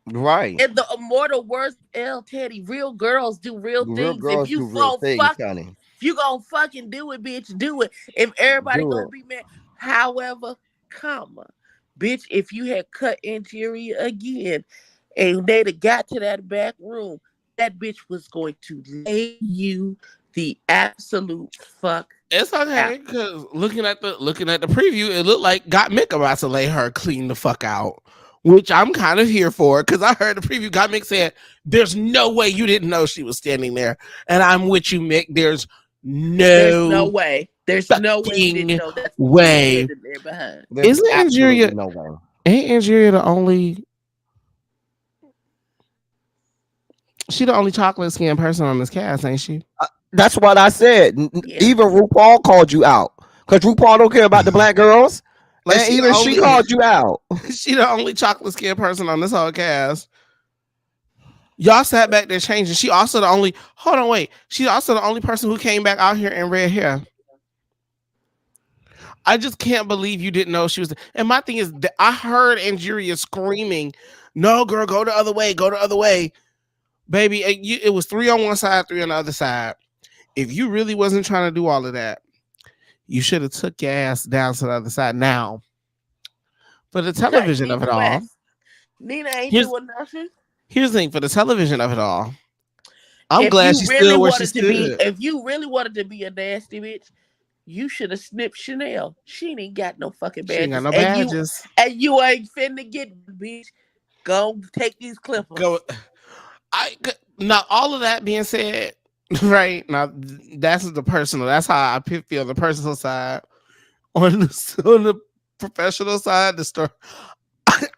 Right. In the immortal words of L. Teddy, real girls do real Real things. If girls you do real things, honey. if you gonna fucking do it, bitch, do it. If everybody Do gonna it. be mad, however, comma, bitch, if you had cut Angeria again and they'd have got to that back room, that bitch was going to lay you the absolute fuck it's out. okay because looking at the preview, it looked like Got Mick about to lay her clean the fuck out, which I'm kind of here for because I heard the preview. Got Mick said, "There's no way you didn't know she was standing there," and I'm with you, Mick. There's There's no no way. There's no way you didn't fucking know that's who she was way. standing there behind. There's Isn't absolutely Angeria? no way. Ain't Angeria the only? She the only chocolate skinned person on this cast, ain't she? That's what I said. Yeah. Even RuPaul called you out because RuPaul don't care about the black girls, Like and she the even she only called you out. she the only chocolate skinned person on this whole cast. Y'all sat back there changing. She also the only. Hold on, wait. She's also the only person who came back out here in red hair. I just can't believe you didn't know she was. And my thing is, that I heard Angeria screaming, "No, girl, go the other way, go the other way, baby." It was three on one side, three on the other side. If you really wasn't trying to do all of that, you should have took your ass down to the other side. Now, for the Cut television of Nina it all, West. Nina ain't here's doing nothing. here's the thing. For the television of it all, I'm If glad you she really stood where she wanted to be, stood. if you really wanted to be a nasty bitch, you should have snipped Chanel. She ain't got no fucking She ain't got badges, no badges. and you ain't finna get one, bitch. Go take these Go. clippers. Now all of that being said, right now that's the personal. That's how I feel. The personal side on the professional side, the story.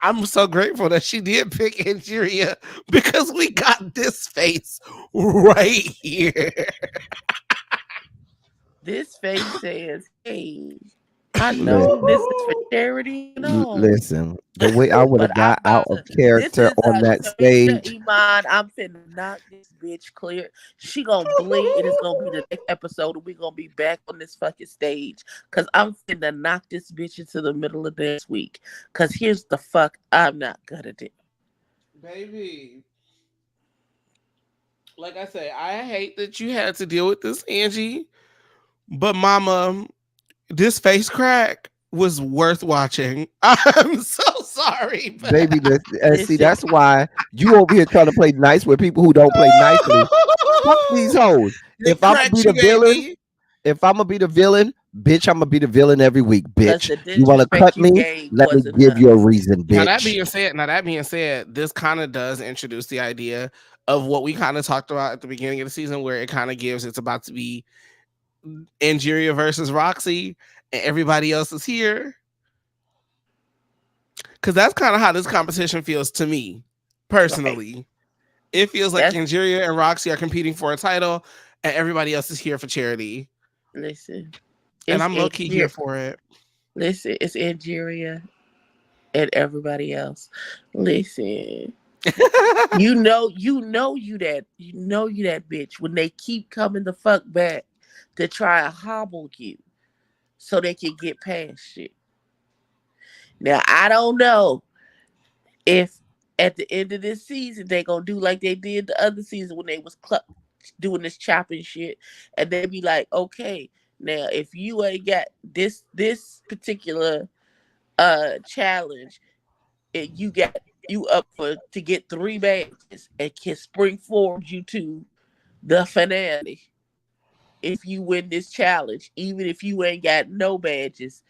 I'm so grateful that she did pick Angeria because we got this face right here. This face says, "Hey, I know this is for charity and all. Listen, the way I would But have I'm got out about of to. This character is on that Shaisha stage, Iman. I'm finna knock this bitch clear. She gonna blink, and it's gonna be the next episode, and we gonna be back on this fucking stage. Cause I'm finna knock this bitch into the middle of next week. Cause here's the fuck I'm not gonna do. Baby, like I say, I hate that you had to deal with this, Angie. But mama, this face crack was worth watching. I'm so sorry, but baby. And see, Listen, that's why you over here trying to play nice with people who don't play nicely. Fuck these hoes. the If I'm gonna cracks be you the gave villain, me. bitch, I'm gonna be the villain every week, cause bitch. the You wanna disrespect cut you me? gave Let me was give you a enough. reason, bitch. Now that being said, this kind of does introduce the idea of what we kind of talked about at the beginning of the season, where it kind of gives it's about to be Angeria versus Roxy, and everybody else is here. Because that's kind of how this competition feels to me, Right. personally. It feels like That's Angeria and Roxy are competing for a title, and everybody else is here for charity. listen. And It's I'm low key here Angeria. for it. Listen, it's Angeria and everybody else. Listen. You that bitch when they keep coming the fuck back to try and hobble you so they can get past shit. Now I don't know if at the end of this season they gonna do like they did the other season when they was doing this chopping shit, and they be like, okay, now if you ain't got this particular challenge, and you got you up for to get 3 badges and can spring forward you to the finale. If you win this challenge, even if you ain't got no badges,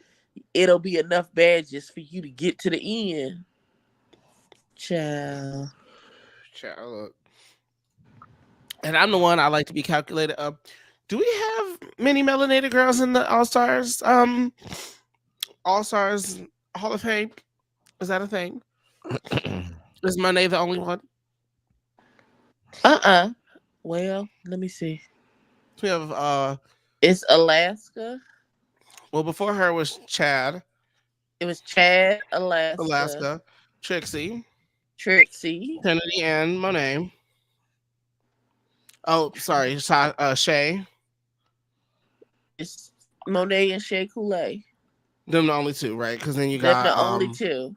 it'll be enough badges for you to get to the end. Child. Child, look. And I'm the one I like to be calculated. Do we have many melanated girls in the All Stars Hall of Fame? Is that a thing? Is Monet the only one? Uh-uh. Well, let me see. We have It's Alaska. well, before her was Chad, It was Chad, Alaska, Alaska, Trixie, Trixie. Kennedy, and Monet. Oh, sorry, Shay. It's Monet and Shea Coulee. Them the only two, right? Because Them the only two.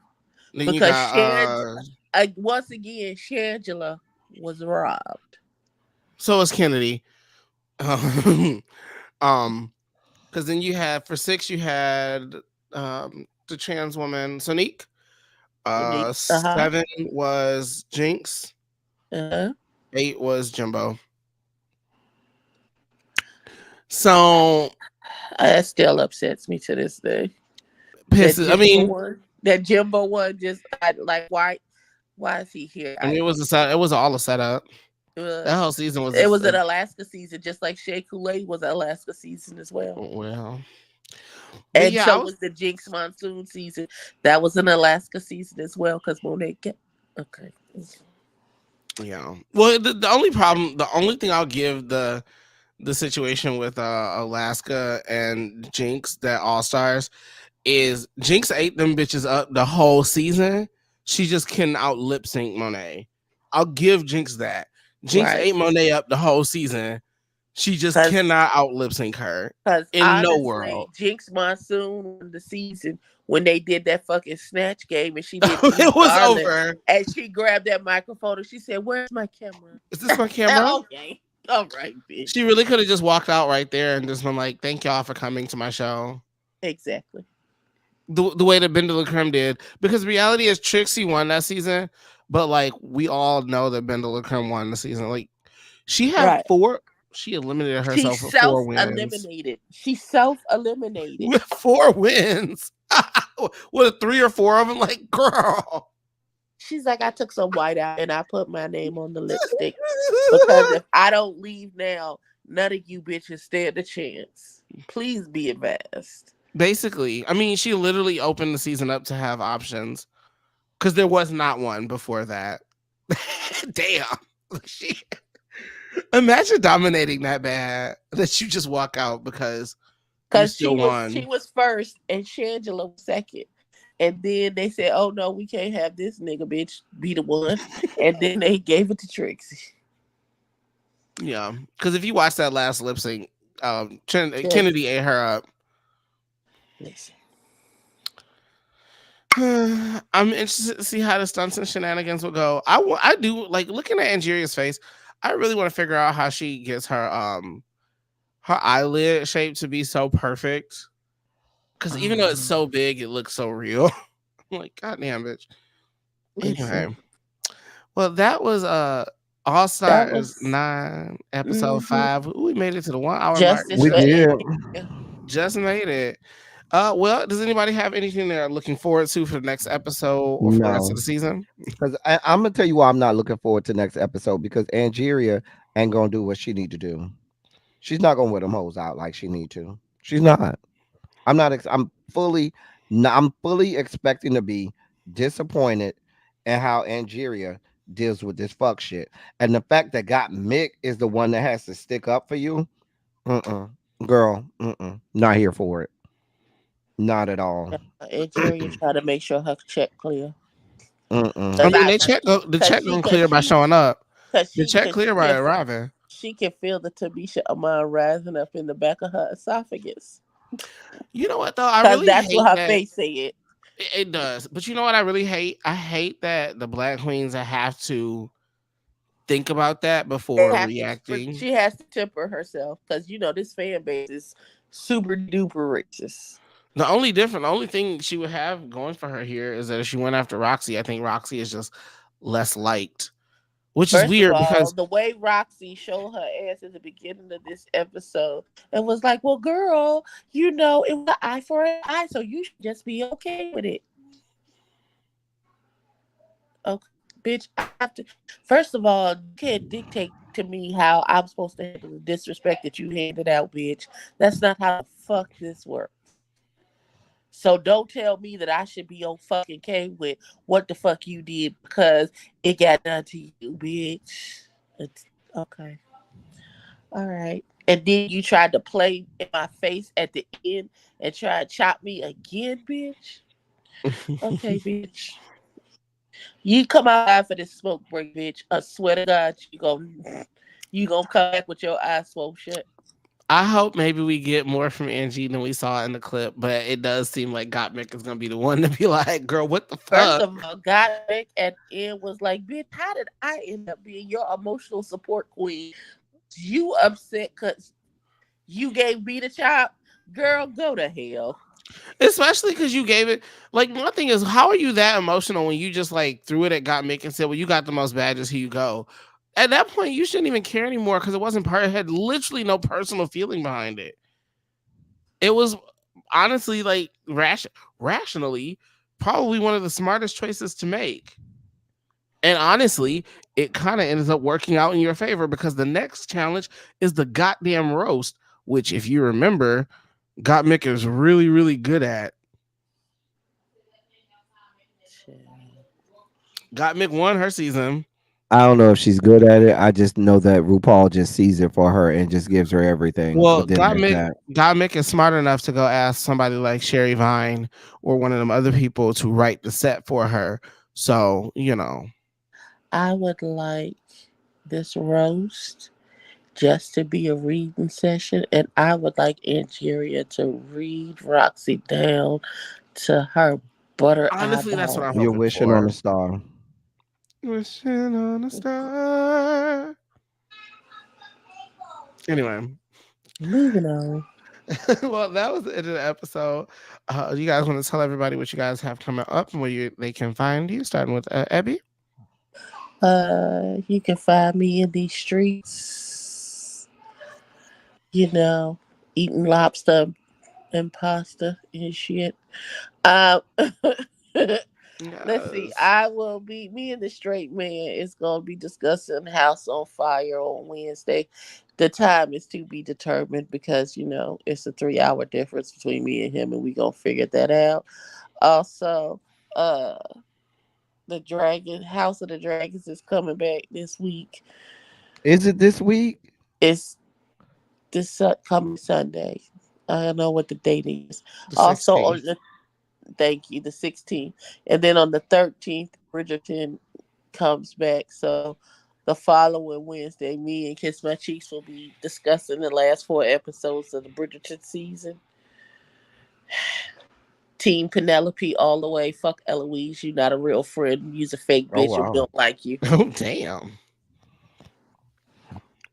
then you Because got once again, Shangela was robbed. so is Kennedy. Um, because then you had for 6 you had the trans woman Sonique. Uh-huh. 7 was Jinx. Uh-huh. 8 was Jimbo. So That still upsets me to this day. pisses. That Jimbo one just like why is he here? It was it was all a setup. Uh, That whole season was it was an Alaska season, just like Shea Coulee was an Alaska season as well. well. But And yeah, so was the Jinx Monsoon season. That was an Alaska season as well, because Monet kept okay. yeah. Well, the only problem, the only thing I'll give the situation with Alaska and Jinx that All Stars is Jinx ate them bitches up the whole season. She just couldn't out lip sync Monet. I'll give Jinx that. Jinx ate Monet up the whole season. She just cannot out lip sync her Because in no honestly, world. Jinx Monsoon won the season when they did that fucking snatch game and she did It was over. and she grabbed that microphone and she said, "Where's my camera? Is this my camera?" Okay. All right, bitch. She really could have just walked out right there and just been like, "Thank y'all for coming to my show." Exactly. The way that Bendela Creme did, because reality is Trixie won that season, but like we all know that Bendela Creme won the season. Like she had 4, she eliminated herself with 4 wins. She self-eliminated. With 4 wins. What, 3 or 4 of them? Like, girl. She's like, I took some white out and I put my name on the lipstick. Because if I don't leave now, none of you bitches stand a chance. Please be advised. Basically, I mean, she literally opened the season up to have options because there was not one before that. Damn. Imagine dominating that bad that you just walk out because You Cause still she won. was first and Shangela was second. And then they said, "Oh no, we can't have this nigga bitch be the one." And then they gave it to Trixie. Yeah, because if you watch that last lip sync, Just Kennedy ate her up. listen. I'm interested to see how the stunts and shenanigans will go. I do like looking at Angeria's face. I really want to figure out how she gets her eyelid shape to be so perfect. Because even though it's so big, it looks so real. I'm like, God damn, bitch. Listen. Anyway, well, that was All That Stars was 9, episode mhm. 5. Ooh, we made it to the 1 hour mark. Justice We for Just did. Andrea. just made it. Well, does anybody have anything they're looking forward to for the next episode or for the rest of No, the season? because I'm gonna tell you why I'm not looking forward to next episode because Angeria ain't gonna do what she need to do. She's not gonna wear them hoes out like she need to. She's not. I'm not. I'm fully. I'm fully expecting to be disappointed in how Angeria deals with this fuck shit, and the fact that got Mick is the one that has to stick up for you. Girl. Not here for it. Not at all. And Jerry trying to make sure her check clear. I Cause Mm. mean, I the cause check she gonna cause clear by she showing up. cause The she check cause clear by arriving. she can feel the Tamisha Amon rising up in the back of her esophagus. You know what though? I Cause really that's what hate her that face said. it does. But you know what I really hate? I hate that the black queens have to think about that before reacting. She has to temper herself because this fan base is super duper racist. The only thing she would have going for her here is that if she went after Roxy, I think Roxy is just less liked, which is First of weird all, because the way Roxy showed her ass at the beginning of this episode and was like, "Well, girl, it was an eye for an eye, so you should just be okay with it." Okay, bitch, I have to. First of all, you can't dictate to me how I'm supposed to handle the disrespect that you handed out, bitch. That's not how the fuck this works. So don't tell me that I should be on fucking K with what the fuck you did because it got done to you, bitch. It's okay. All right. And then you tried to play in my face at the end and try to chop me again, bitch. Okay, bitch. You come outside for this smoke break, bitch. I swear to God, you gonna come back with your eyes swole shut. I hope maybe we get more from Angie than we saw in the clip, but it does seem like Gottmik is gonna be the one to be like, "Girl, what the First fuck?" of all, God Mick at the end was like, bitch, how did I end up being your emotional support queen? You upset because you gave me the chop? Girl, go to hell. Especially because you gave it. Like my thing is, how are you that emotional when you just like threw it at Gottmik and said, "Well, you got the most badges. Here you go." At that point, you shouldn't even care anymore because it wasn't part. It had literally no personal feeling behind it. It was honestly like rationally probably one of the smartest choices to make. And honestly, it kind of ends up working out in your favor because the next challenge is the goddamn roast, which, if you remember, Gottmik is really, really good at. Gottmik won her season. I don't know if she's good at it. I just know that RuPaul just sees it for her and just gives her everything. Well, But then there's that. Gottmik is smart enough to go ask somebody like Sherry Vine or one of them other people to write the set for her. So, I would like this roast just to be a reading session, and I would like Angeria to read Roxy down to her butter honestly, that's what I'm You're eyeballs. hoping wishing on for. a star. Wishing on a star. Anyway, Moving on. well, that was the end of the episode. You guys want to tell everybody what you guys have coming up and where they can find you, starting with Abby? You can find me in these streets, eating lobster and pasta and shit. Um, let's see. Yes. I will be me and the straight man is gonna be discussing House on Fire on Wednesday. The time is to be determined because it's a 3 hour difference between me and him, and we gonna figure that out. Also, uh, the Dragon House of the Dragons is coming back this week. Is it this week? It's this coming Sunday. I know what the date is. The Also on 16th. the thank you, the 16th, and then on the 13th, Bridgerton comes back. So the following Wednesday, me and Kiss My Cheeks will be discussing the last four episodes of the Bridgerton season. Team Penelope all the way. Fuck Eloise. You not a real friend. You's a fake Oh bitch and we wow. don't like you. Oh damn.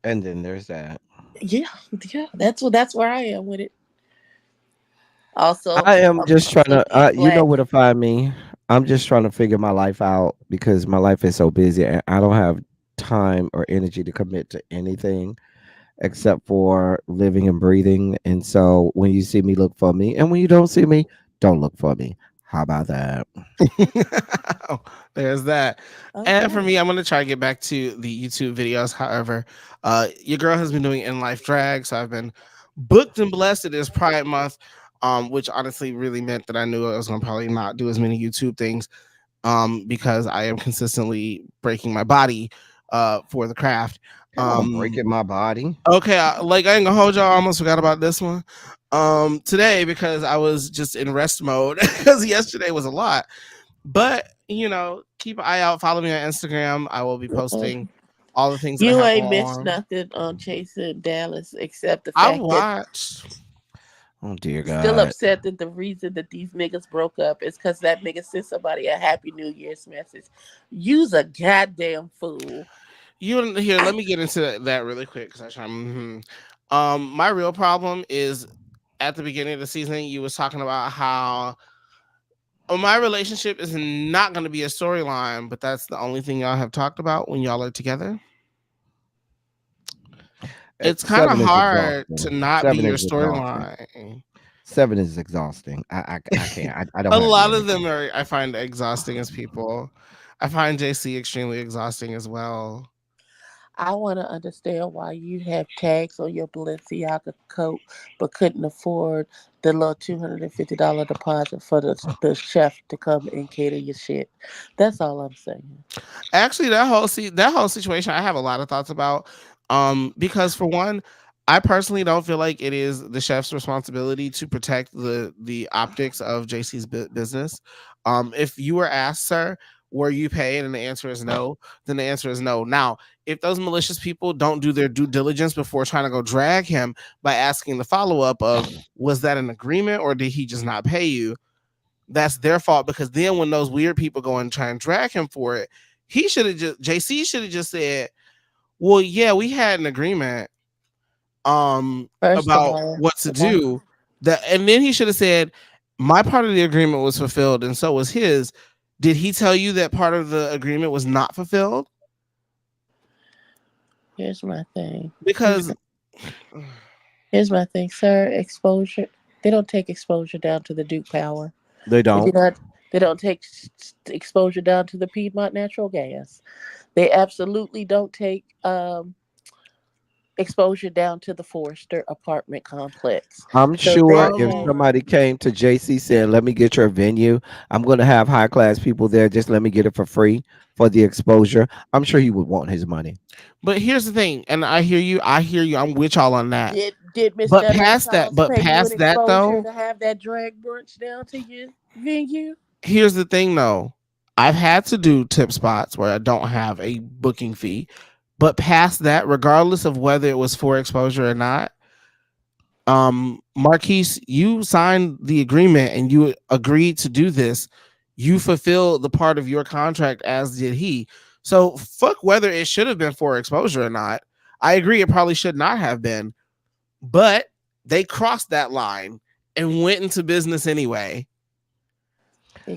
And then there's that. Yeah, yeah. That's where I am with it. Also, I am I'm just trying still to, Team you know Black. where to find me. I'm just trying to figure my life out because my life is so busy and I don't have time or energy to commit to anything except for living and breathing. And so when you see me, look for me. And when you don't see me, don't look for me. How about that? There's that. And for Okay. me, I'm gonna try to get back to the YouTube videos. However, your girl has been doing in life drag, so I've been booked and blessed. It is Pride Month, which honestly really meant that I knew I was gonna probably not do as many YouTube things, because I am consistently breaking my body, for the craft. Come on, Um, breaking my body. Okay, like I ain't gonna hold y'all. I almost forgot about this one. Today because I was just in rest mode because yesterday was a lot. But keep an eye out. Follow me on Instagram. I will be Uh, posting all the things that I You have ain't going missed on. nothing on Chasing Dallas except the I fact that watched. Oh dear still God. upset that the reason that these niggas broke up is because that nigga sent somebody a Happy New Year's message. You's a goddamn fool. You here? Let me get into that really quick because I try. My real problem is at the beginning of the season. You was talking about how my relationship is not going to be a storyline, but that's the only thing y'all have talked about when y'all are together. It's kind of Seven is hard to exhausting. not be Seven your is exhausting. storyline. Seven is exhausting. I can't. I don't A have the lot of energy. them are I find exhausting as people. I find JC extremely exhausting as well. I want to understand why you have tags on your Balenciaga coat but couldn't afford the little $250 deposit for the chef to come and cater your shit. That's all I'm saying. Actually, that whole situation, I have a lot of thoughts about. Because for one, I personally don't feel like it is the chef's responsibility to protect the optics of JC's business. If you were asked, sir, were you paid, and the answer is no, then the answer is no. Now, if those malicious people don't do their due diligence before trying to go drag him by asking the follow up of was that an agreement or did he just not pay you? That's their fault because then when those weird people go and try and drag him for it, he should have just JC should have just said, "Well, yeah, we had an agreement First of about all, what to why? do." That and then he should have said, "My part of the agreement was fulfilled and so was his." Did he tell you that part of the agreement was not fulfilled? Here's my thing. Because Here's my thing, sir. Exposure. They don't take exposure down to the Duke Power. They They do don't. not. They don't take exposure down to the Piedmont Natural Gas. They absolutely don't take exposure down to the Forrester apartment complex. I'm So they sure if have. um somebody came to JC saying, "Let me get your venue. I'm going to have high class people there. Just let me get it for free for the exposure." I'm sure he would want his money. but here's the thing, and I hear you, I'm with y'all on that. Did Miss But Meadows past that, House but pay you an past that exposure though, to have that drag brunch down to your venue? here's the thing though. I've had to do tip spots where I don't have a booking fee. But past that, regardless of whether it was for exposure or not, Marquise, you signed the agreement and you agreed to do this. You fulfill the part of your contract as did he. So fuck whether it should have been for exposure or not. I agree it probably should not have been, but they crossed that line and went into business anyway.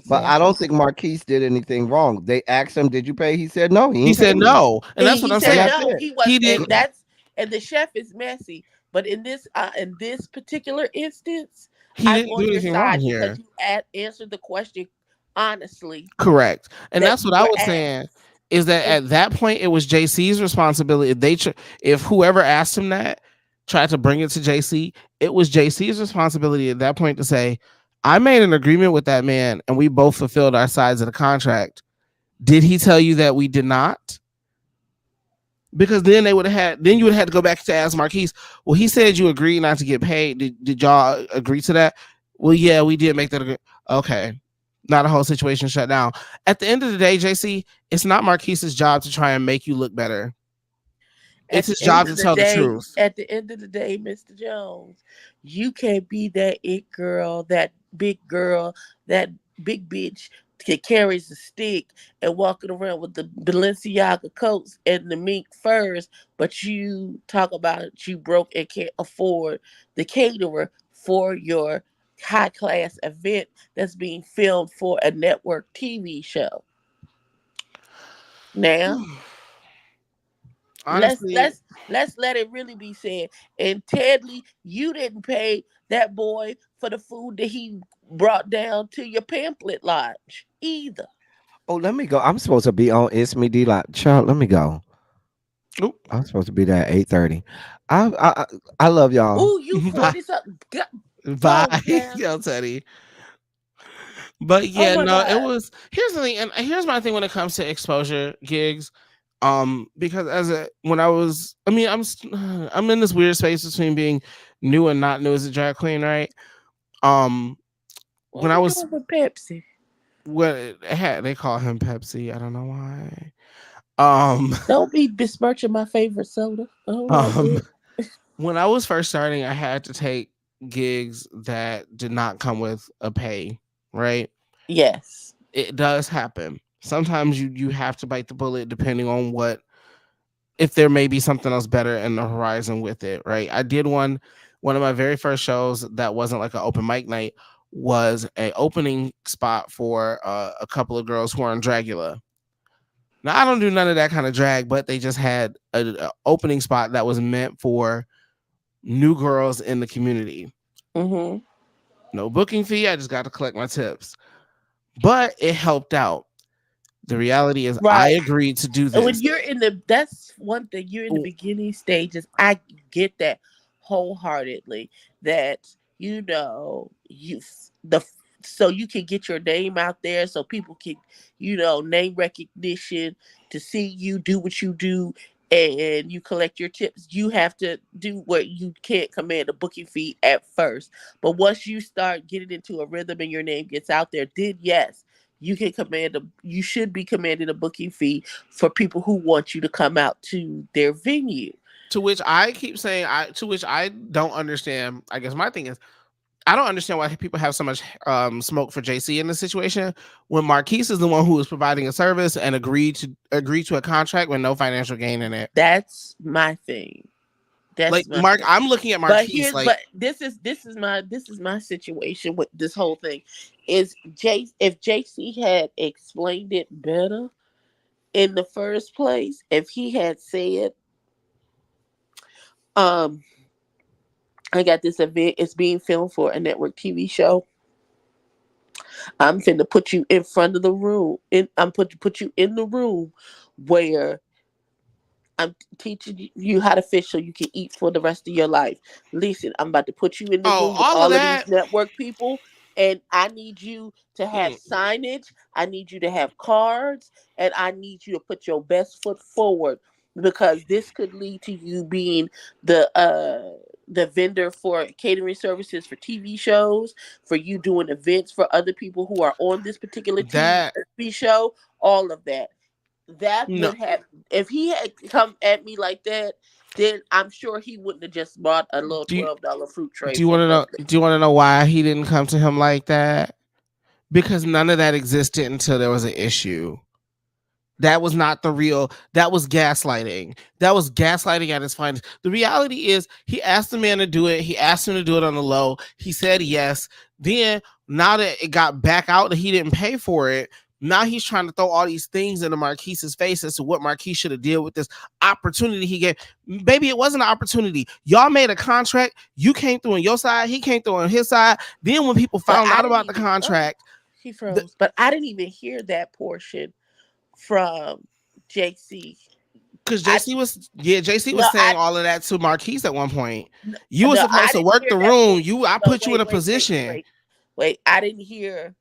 But I Exactly. don't think Marquise did anything wrong. They asked him, "Did you pay?" He said, "No, he He ain't said paid me." no, and that's what He I'm And said saying. that's no. it. He was, He and didn't. that's and the chef is messy. But in this particular instance, He I'm didn't do on your anything wrong side because here. you answered the question honestly. Correct. And That that's you what I were was saying asked. is that And at that point it was JC's responsibility. If whoever asked him that tried to bring it to JC, it was JC's responsibility at that point to say, "I made an agreement with that man and we both fulfilled our sides of the contract. Did he tell you that we did not?" because then they would have had, then you would have had to go back to ask Marquise. Well, he said you agreed not to get paid. Did y'all agree to that? Well, yeah, we did make that agree. Okay, not a whole situation shut down. At the end of the day, JC, it's not Marquise's job to try and make you look better. It's At his the end job to of the tell the day, truth. Mr. Jones, you can't be that it girl, that big bitch that carries a stick and walking around with the Balenciaga coats and the mink furs, but you talk about it, you broke and can't afford the caterer for your high class event that's being filmed for a network TV show. Now let's Honestly, let's let's let it really be said. And Tedley, you didn't pay that boy for the food that he brought down to your pamphlet lodge either. Oh, let me go. I'm supposed to be on It's Me D Lot. Child, let me go. oop, I'm supposed to be there at 8:30. I love y'all. Ooh, you bye, 40 something. Go, bye, girl. yo, Teddy. But Oh yeah, my no, it God. was. Here's the thing, and here's my thing when it comes to exposure gigs. Because when I was, I mean, I'm in this weird space between being new and not new as a drag queen, right? Um, when What I we was, doing with Pepsi? they call him Pepsi. I don't know why. Um, Don't be besmirching my favorite soda. I don't like um, it. when I was first starting, I had to take gigs that did not come with a pay, right? Yes. It does happen. Sometimes you have to bite the bullet depending on what, if there may be something else better in the horizon with it, right? I did one of my very first shows that wasn't like an open mic night was a opening spot for a couple of girls who are in Dragula. Now I don't do none of that kind of drag, but they just had a opening spot that was meant for new girls in the community. Mm-hmm. No booking fee. I just got to collect my tips, but it helped out. The reality is, I Right. agreed to do And when this. you're in the, that's one thing, you're in the beginning stages. I get that wholeheartedly. That you the so you can get your name out there, so people can, name recognition, to see you do what you do, and you collect your tips. You have to do what you can't command a booking fee at first, but once you start getting into a rhythm and your name gets out there, then yes, you should be commanding a booking fee for people who want you to come out to their venue. To which I keep saying, to which I don't understand. I guess my thing is, I don't understand why people have so much smoke for JC in this situation when Marquise is the one who is providing a service and agreed to a contract with no financial gain in it. That's my thing. Like That's my Mark, thing. I'm looking at Marquise like, But this is my situation with this whole thing. Is if JC had explained it better in the first place, if he had said, um, I got this event, it's being filmed for a network TV show. I'm finna put you in front of the room. I'm put you in the room where I'm teaching you how to fish so you can eat for the rest of your life. Listen, I'm about to put you in the oh, room with all of all of these that. network people, and I need you to have Mm, signage. I need you to have cards, and I need you to put your best foot forward, because this could lead to you being the vendor for catering services for TV shows, for you doing events for other people who are on this particular that TV show, all of that. That no. would have, if he had come at me like that, then I'm sure he wouldn't have just bought a little Do you $12 fruit tray do you for want to know? nothing. Do you want to know why he didn't come to him like that? Because none of that existed until there was an issue. That was not the real. That was gaslighting. That was gaslighting at its finest. The reality is, he asked the man to do it. He asked him to do it on the low. He said yes. Then, now that it got back out that he didn't pay for it, now he's trying to throw all these things into Marquise's face as to what Marquise should have did with this opportunity he gave. Baby, it wasn't an opportunity. Y'all made a contract. You came through on your side. He came through on his side. Then when people But found I out didn't about the even, oh, contract, he the, froze. But I didn't even hear that portion from JC. because I JC no, was saying all of that to Marquise at one point. no, You were I supposed to didn't work hear the that room. portion. I No, put you in a position wait. I didn't hear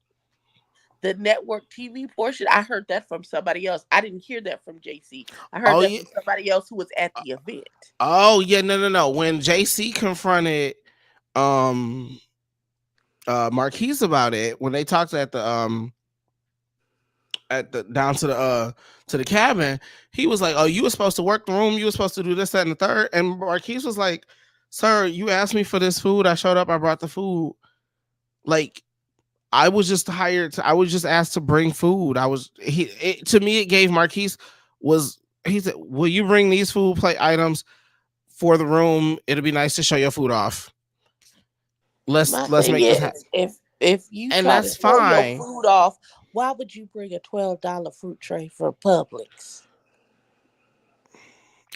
the network TV portion, I heard that from somebody else. I didn't hear that from JC. I heard Oh that yeah. from somebody else who was at the event. Oh yeah. No. When JC confronted um Marquise about it, when they talked at the down to the cabin, he was like, "Oh, you were supposed to work the room. You were supposed to do this, that, and the third." And Marquise was like, "Sir, you asked me for this food. I showed up. I brought the food. Like, I was just hired. I was just asked to bring food. I was to me. It gave Marquise was he said, "Will you bring these food plate items for the room? It'll be nice to show your food off. My Let's thing make this happen." is, if you And try to that's show your fine. food off, why would you bring a $12 fruit tray from Publix?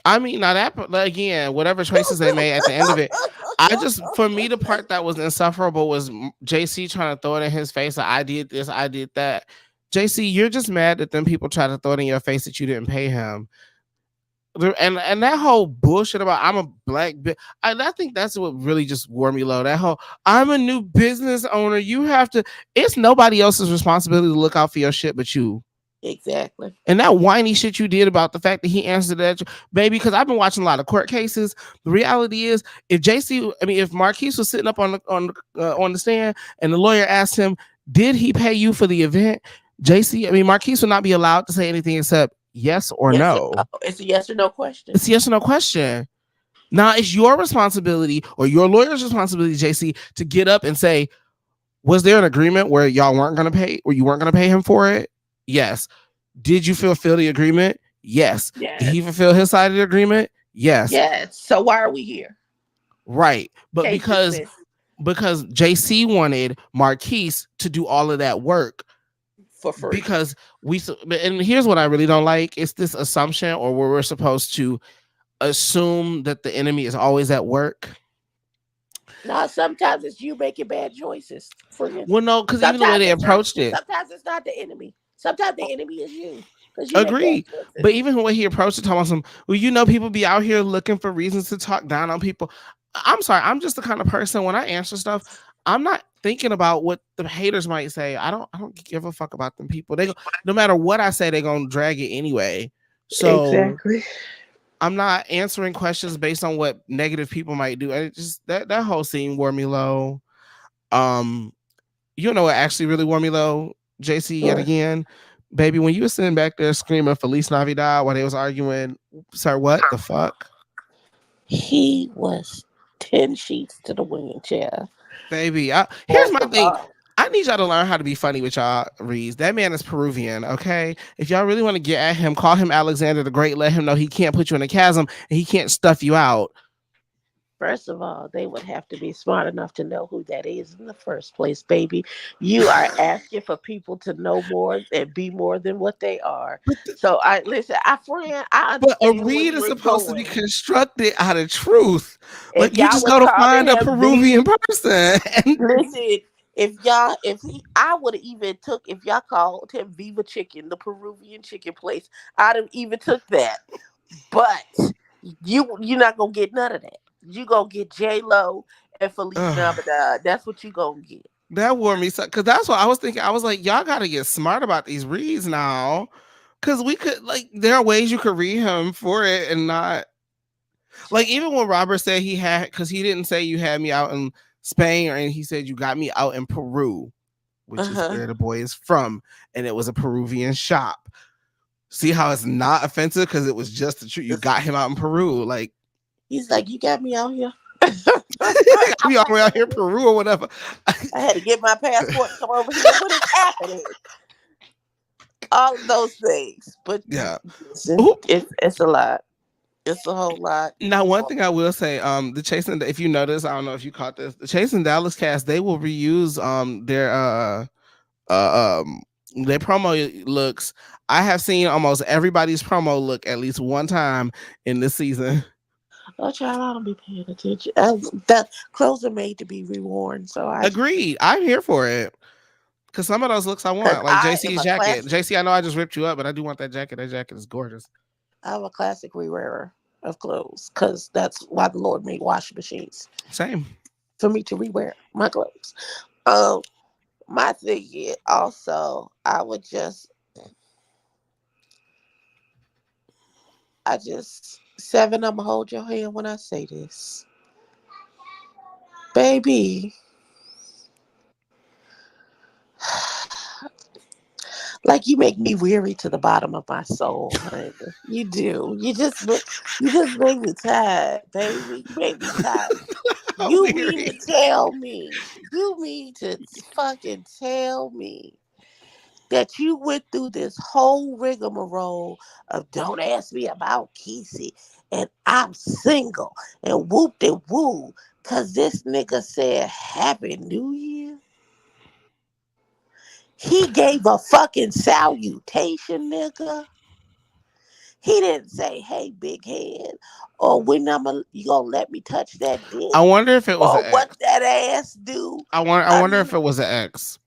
I mean, now that again, whatever choices they made at the end of it, I just for me the part that was insufferable was JC trying to throw it in his face. Like, I did this, I did that. JC, you're just mad that them people try to throw it in your face that you didn't pay him. And that whole bullshit about I'm a I think that's what really just wore me low. That whole I'm a new business owner. You have to. It's nobody else's responsibility to look out for your shit but you. Exactly. And that whiny shit you did about the fact that he answered that, baby, because I've been watching a lot of court cases. The reality is, if Marquise was sitting up on the stand and the lawyer asked him, "Did he pay you for the event?" Marquise would not be allowed to say anything except yes or Yes, no. it's a yes or no question. It's a yes or no question. Now it's your responsibility or your lawyer's responsibility, JC, to get up and say, "Was there an agreement where y'all weren't going to pay, or you weren't going to pay him for it?" Yes. Did you fulfill the agreement? Yes. Yes. Did he fulfill his side of the agreement? Yes. Yes. So why are we here? Right. But Case because JC wanted Marquise to do all of that work for free. Because and here's what I really don't like. It's this assumption or where we're supposed to assume that the enemy is always at work. No, sometimes it's you making bad choices. Well, no, because even the way they approached it. Sometimes it's not the enemy. Sometimes the enemy is you. Agree. But even the way he approached it, talking about people be out here looking for reasons to talk down on people. I'm sorry. I'm just the kind of person when I answer stuff, I'm not thinking about what the haters might say. I don't give a fuck about them people. No matter what I say, they're gonna drag it anyway. So exactly. I'm not answering questions based on what negative people might do. And it just that whole scene wore me low. You know what actually really wore me low, JC, yet again? Baby, when you were sitting back there screaming Feliz Navidad while they was arguing, sir, what the fuck? He was 10 sheets to the wind, chair. Baby, here's my thing. I need y'all to learn how to be funny with y'all, Reese. That man is Peruvian, okay? If y'all really want to get at him, call him Alexander the Great. Let him know he can't put you in a chasm and he can't stuff you out. First of all, they would have to be smart enough to know who that is in the first place, baby. You are asking for people to know more and be more than what they are. So I understand. But a read is supposed to be constructed out of truth. Like you just go to find a Peruvian person. Listen, if y'all called him Viva Chicken, the Peruvian chicken place, I'd have even took that. But you're not gonna get none of that. You gonna get J-Lo and Feliz Navidad. That's what you gonna get. That wore me so because that's what I was thinking. I was like, y'all gotta get smart about these reads now. Cause we could there are ways you could read him for it and not even when Robert said he had, because he didn't say you had me out in Spain and he said you got me out in Peru, which is where the boy is from, and it was a Peruvian shop. See how it's not offensive because it was just the truth. You got him out in Peru, he's like, you got me out here. We all out here in Peru or whatever. I had to get my passport to come over here. What is happening? All of those things, but yeah, it's a lot. It's a whole lot. Now, one thing I will say, the Chasing, if you notice, I don't know if you caught this, the Chasing Dallas cast, they will reuse their promo looks. I have seen almost everybody's promo look at least one time in this season. Oh, child, I don't be paying attention. That clothes are made to be reworn, so I agreed. I'm here for it because some of those looks I want, like JC's jacket. JC, I know I just ripped you up, but I do want that jacket. That jacket is gorgeous. I'm a classic rewearer of clothes because that's why the Lord made washing machines. Same for me to rewear my clothes. My thing is also, I just, Seven, I'm gonna hold your hand when I say this. Baby, like you make me weary to the bottom of my soul, honey. You do. You just make me tired, baby. You make me tired. You mean to Weary. tell me, you mean to fucking tell me that you went through this whole rigmarole of don't ask me about Kesey and I'm single and whoop de woo because this nigga said Happy New Year? He gave a fucking salutation, nigga. He didn't say, "Hey, big head," or you gonna let me touch that dick, I wonder if it was an or what ex. that ass do. I I wonder if mean, it was an ex.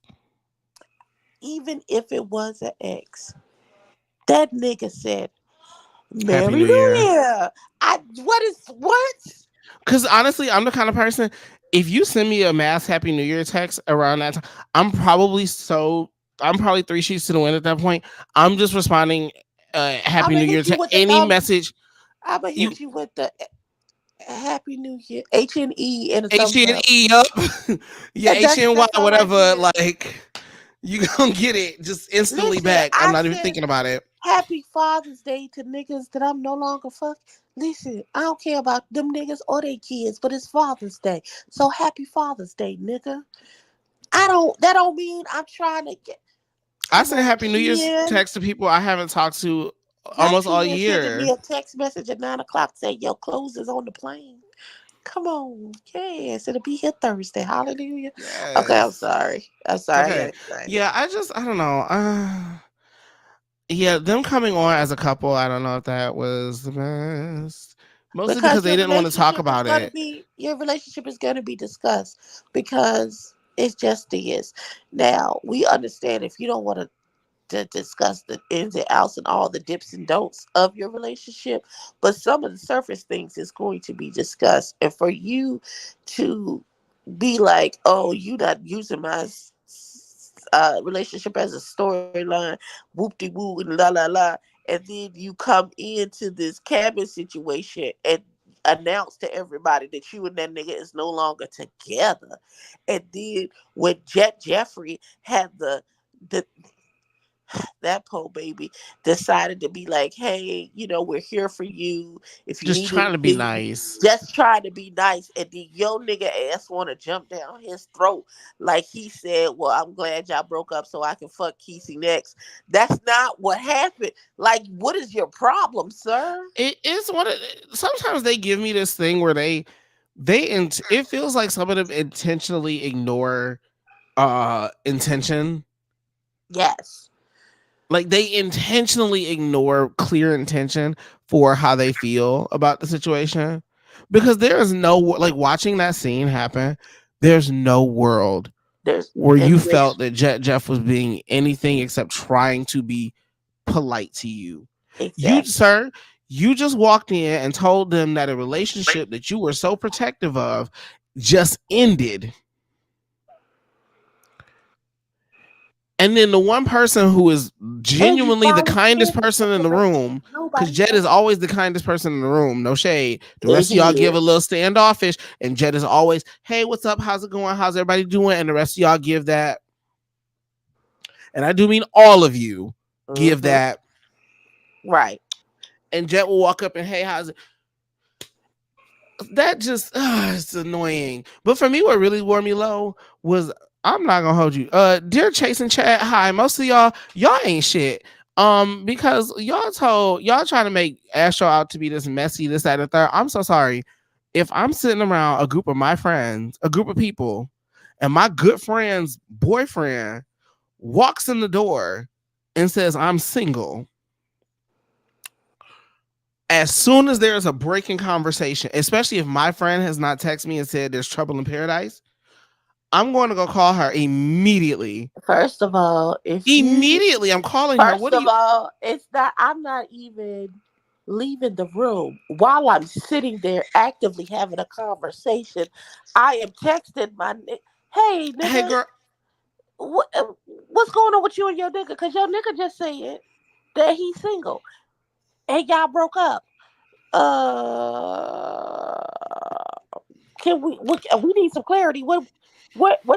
even if it was an ex, that nigga said, Happy "Merry New New Year. Year." What? Because honestly, I'm the kind of person. If you send me a mass Happy New Year text around that time, I'm probably so. I'm probably three sheets to the wind at that point. I'm just responding, I'm Happy gonna New Year hit you to with the any thumbs. message. I'm gonna You hit you with the Happy New Year, HNE, and a H thumbs N up. E up, yeah, And HNY, that's all I whatever. did. Like you gonna get it just instantly Listen, back. I'm I not even said thinking about it. Happy Father's Day to niggas that I'm no longer fuck. Listen, I don't care about them niggas or their kids, but it's Father's Day. So happy Father's Day, nigga. That don't mean I'm trying to get, I come send on, Happy New Year's Ken. text to people I haven't talked to Not almost all Ken sending me year. a text message at 9 o'clock saying your clothes is on the plane. Come on. Yes, it'll be here Thursday. Hallelujah. Okay, I'm Yes. sorry. I'm sorry. I got Okay. excited. Yeah, I don't know. Yeah, them coming on as a couple, I don't know if that was the best. Mostly because Because they didn't want to talk about it. your relationship is gonna be discussed because it just is. Now we understand if you don't want to discuss the ins and outs and all the dips and don'ts of your relationship, but some of the surface things is going to be discussed. And for you to be like, oh, you not using my relationship as a storyline, whoop de woo and la la la, and then you come into this cabin situation and announce to everybody that you and that nigga is no longer together, and then when Jet Jeffrey had the that po baby decided to be like, hey, we're here for you. If you Just need trying to be anything, nice. just try to be nice. And then yo nigga ass want to jump down his throat like he said, well, I'm glad y'all broke up so I can fuck Kesey next. That's not what happened. Like, what is your problem, sir? It is one of sometimes they give me this thing where it feels like some of them intentionally ignore intention. Yes. Like they intentionally ignore clear intention for how they feel about the situation. Because there is no like watching that scene happen, there's no world There's where in you which felt that Jeff was being anything except trying to be polite to you. You, exactly. sir, you just walked in and told them that a relationship that you were so protective of just ended. And then the one person who is And you genuinely the kindest volunteered to person in the separate them. room, because Nobody Jed said is always the kindest person in the room, no shade. The that. rest of y'all He give a is. little standoffish, and Jed is always, hey, what's up? How's it going? How's everybody doing? And the rest of y'all give that, and I do mean all of you give Mm-hmm. that. Right. And Jet will walk up and, hey, how's it? That just it's annoying. But for me, what really wore me low was I'm not gonna hold you. Dear Chase and Chat, hi. Most of y'all ain't shit. Because y'all trying to make Astro out to be this messy, this, that, and the third. I'm so sorry. If I'm sitting around a group of my friends, a group of people, and my good friend's boyfriend walks in the door and says, I'm single, as soon as there's a break in conversation, especially if my friend has not texted me and said there's trouble in paradise, I'm going to go call her immediately. First of all, if you Immediately, I'm calling her. First What do of you? all, it's not. I'm not even leaving the room while I'm sitting there actively having a conversation. I am texting my hey Hey, nigga, girl. what's going on with you and your nigga? Because your nigga just said that he's single and y'all broke up. Uh, can we need some clarity? What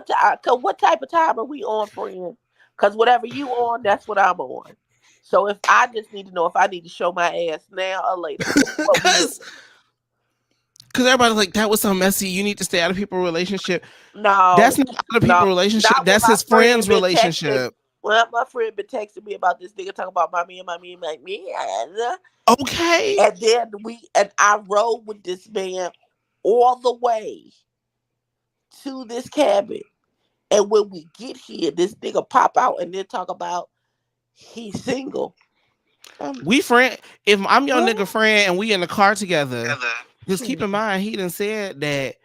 type of time are we on, friend? Because whatever you on, that's what I'm on. So if I just need to know if I need to show my ass now or later, what we doing? Because everybody's like, that was so messy. You need to stay out of people's relationship. That's No, not out of no, people's relationship. not when That's my his friend friend's been texting. relationship. Well, my friend been texting me about this nigga talking about my man, my man, my man. Okay. And I rode with this man all the way to this cabin. And when we get here, this nigga pop out and then talk about he's single. We friend. If I'm your What? nigga friend and we in the car together, just keep Hmm. in mind he done said that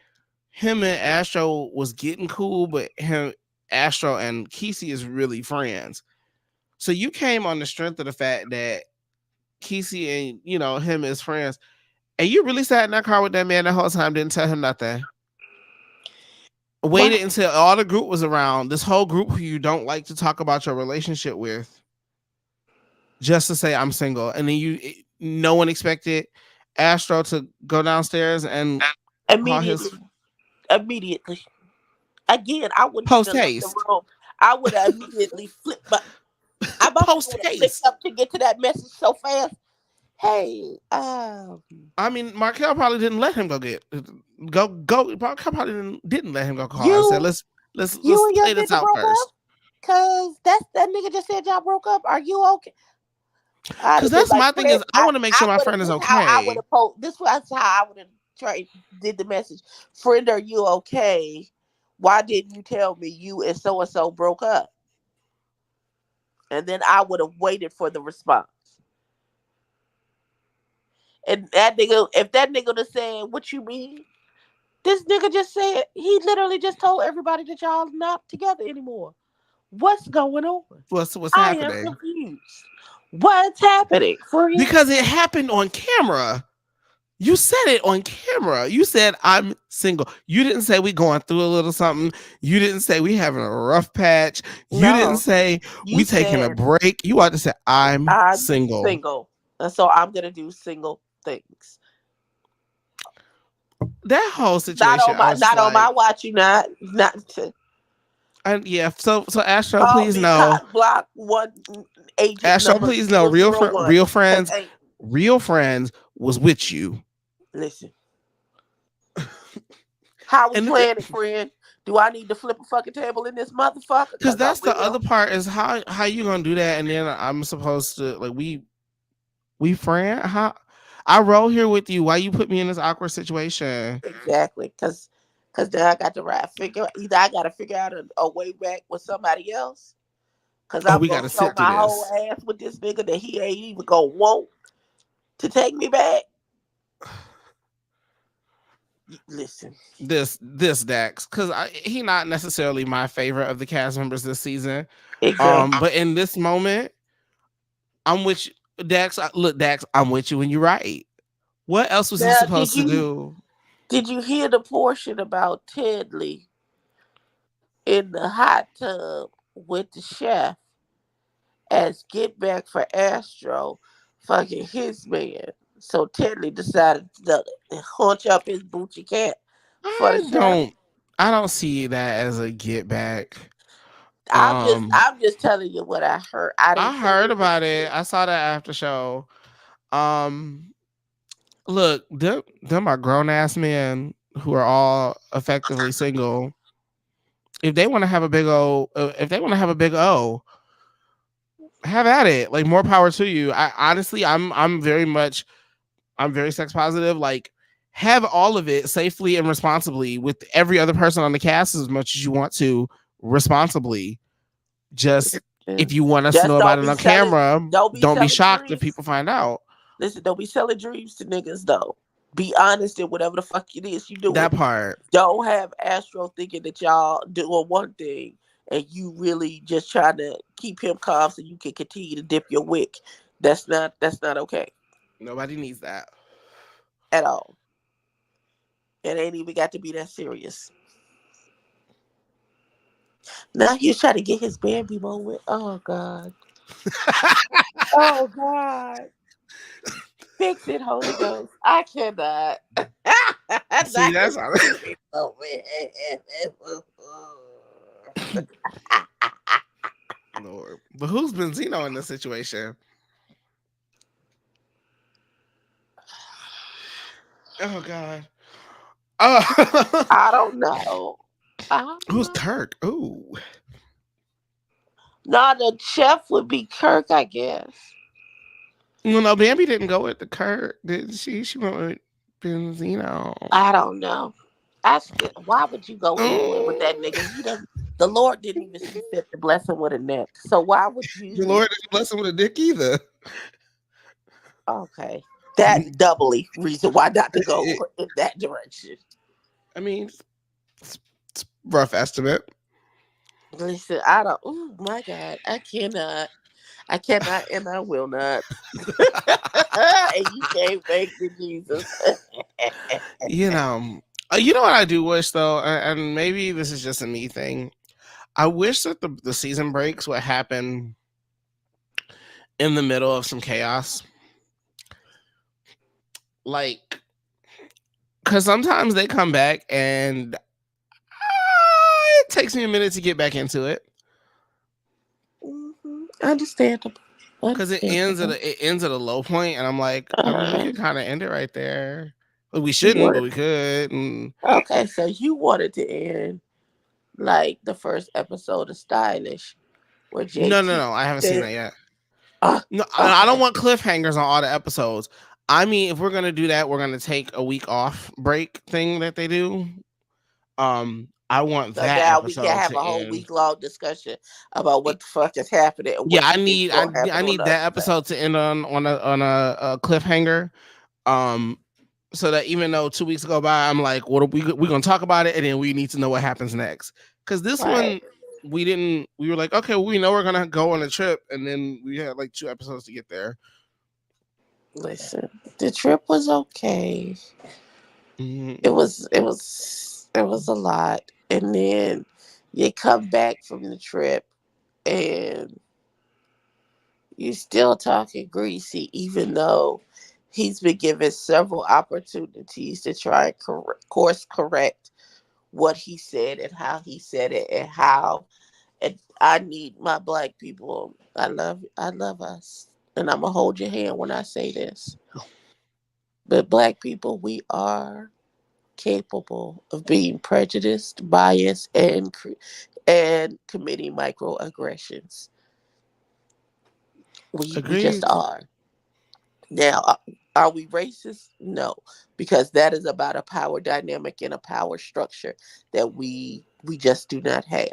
him and Astro was getting cool, but Astro and Kesey is really friends. So you came on the strength of the fact that Kesey and him is friends, and you really sat in that car with that man the whole time, didn't tell him nothing. Waited What? until all the group was around, this whole group who you don't like to talk about your relationship with, just to say I'm single, and then no one expected Astro to go downstairs and call his Immediately. Immediately. Again, I wouldn't post even left the haste. room. I would have immediately flipped my I must Post would have flipped haste. up to get to that message so fast. Hey, I mean, Markel probably didn't let him go. Markel probably didn't let him go call and said, you let's and your play this nigga out broke up? first. Cause that nigga just said y'all broke up. Are you okay? I'd Because have been that's like, my thing Fred, is I want to make sure my friend is this how I would okay. have posted. This was how I would have tried did the message. Friend, are you okay? Why didn't you tell me you and so broke up? And then I would have waited for the response. And that nigga, if that nigga would have said, "What you mean?" This nigga just said he literally just told everybody that y'all not together anymore. What's going on? What's I am happening? confused. What's happening for you? Because it happened on camera. You said it on camera. You said I'm single. You didn't say we going through a little something. You didn't say we having a rough patch. You didn't No, say you we taking a said break. You ought to say I'm I'm single. single, and so I'm gonna do single things. That whole situation, I was just Not on my like, watch. You not to and yeah. So Astro, call please me know. cock block one agent Astro, number please know. 001. Cause ain't Real friends was with you. listen. How we And playing it, friend? Do I need to flip a fucking table in this motherfucker? because Cause I that's the other will. part is how you gonna do that, and then I'm supposed to like we friend how I roll here with you. Why you put me in this awkward situation? Exactly. Cause then I got to either I gotta figure out a way back with somebody else. Cause Oh, I'm we got gonna to show sit through my whole this. ass with this nigga that he ain't even gonna want to take me back. Listen. This Dax, because he not necessarily my favorite of the cast members this season. Exactly. But in this moment, I'm with you, Dax. Look, Dax, I'm with you when you're right. What else was he Now supposed to do? did you hear the portion about Tedley in the hot tub with the chef as get back for Astro fucking his man? So Tedley decided to hunch up his booty cat for the I chef. don't I don't see that as a get back. I'm just telling you what I heard. I didn't I say heard it was about it. true. I saw that after show. Um, look, them are grown ass men who are all effectively single. If they want to have a big O, if they want to have a big O, have at it. Like more power to you. I honestly, I'm very sex positive. Like have all of it safely and responsibly with every other person on the cast as much as you want to responsibly. Just Yeah. if you want us to know Just about it on camera, don't be don't be selling shocked if dreams. people find out. Listen, don't be selling dreams to niggas though. Be honest in whatever the fuck it is you doing. That part. Don't have Astro thinking that y'all doing one thing and you really just trying to keep him calm so you can continue to dip your wick. That's not okay Nobody needs that. at all. It ain't even got to be that serious. Now he's trying to get his Bambi moment. Oh God. Oh God. Fix it, Holy Ghost. I cannot. See, Not his that's how. Bambi moment. Lord. But who's Benzino in this situation? Oh God. Oh, I don't know. I don't who's know. Kirk? Ooh. Nah, the chef would be Kirk, I guess. Well, no, Bambi didn't go with the Kirk, did she? She went with Benzino. I don't know. I still, why would you go anywhere with that Oh, nigga? He doesn't. The Lord didn't even see fit to bless him with a neck. So why would the you? Lord didn't bless him with a dick either. Okay, that doubly reason why not to go It- in that direction. I mean, it's rough estimate. Listen, I don't. Oh my God, I cannot. I cannot, and I will not. And you can't make me, Jesus. You know what I do wish though, and maybe this is just a me thing. I wish that the season breaks would happen in the middle of some chaos, like because sometimes they come back and it takes me a minute to get back into it Understandable. because Understandable. it ends at a low point, and I'm like, I mean, we Uh, could kind of end it right there. But we you shouldn't, but wanted. we could. And Okay, so you wanted to end like the first episode of Stylish, where no, no, JT no, I haven't seen said, that yet. uh, No, I don't okay, want cliffhangers on all the episodes. I mean, if we're gonna do that, we're gonna take a week off break thing that they do. I want so that now we can episode have to a whole end. week long discussion about Y- what the fuck is happening and Yeah, what you think is gonna I happen on need the other that side. episode to end on a cliffhanger. Um, so that even though 2 weeks go by, I'm like, what are we gonna talk about it, and then we need to know what happens next. Because this Right. one we didn't. We were like, okay, well, we know we're gonna go on a trip, and then we had like 2 episodes to get there. Listen, the trip was okay. Mhm. It was a lot, and then you come back from the trip and you still talking greasy, even though he's been given several opportunities to try and course correct what he said and how he said it and how. And I need my black people. I love us, and I'm gonna hold your hand when I say this. But black people, we are capable of being prejudiced, biased, and committing microaggressions. We just Agreed. are. Now, are we racist? No, because that is about a power dynamic and a power structure that we just do not have.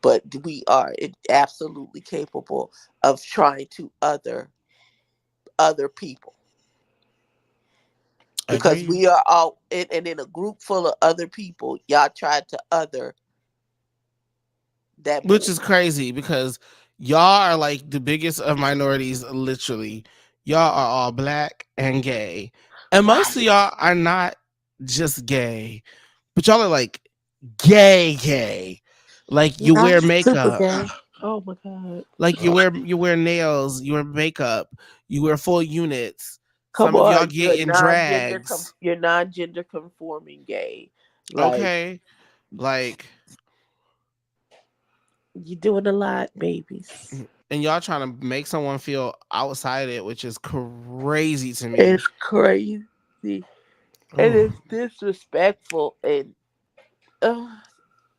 But we are absolutely capable of trying to other people because Agreed. we are all and in a group full of other people. Y'all tried to other that Which boy, is crazy because y'all are like the biggest of minorities, literally. Y'all are all black and gay. And most of right? y'all are not just gay, but y'all are like gay, gay. Like you Not wear super makeup, gay. Oh my god! like you wear nails, you wear makeup, you wear full units. Come Some of y'all on, get in drags. you're non-gender conforming gay. Like Okay. Like you're doing a lot, babies. and y'all trying to make someone feel outside it, which is crazy to me. It's crazy. And Oh, it's disrespectful. And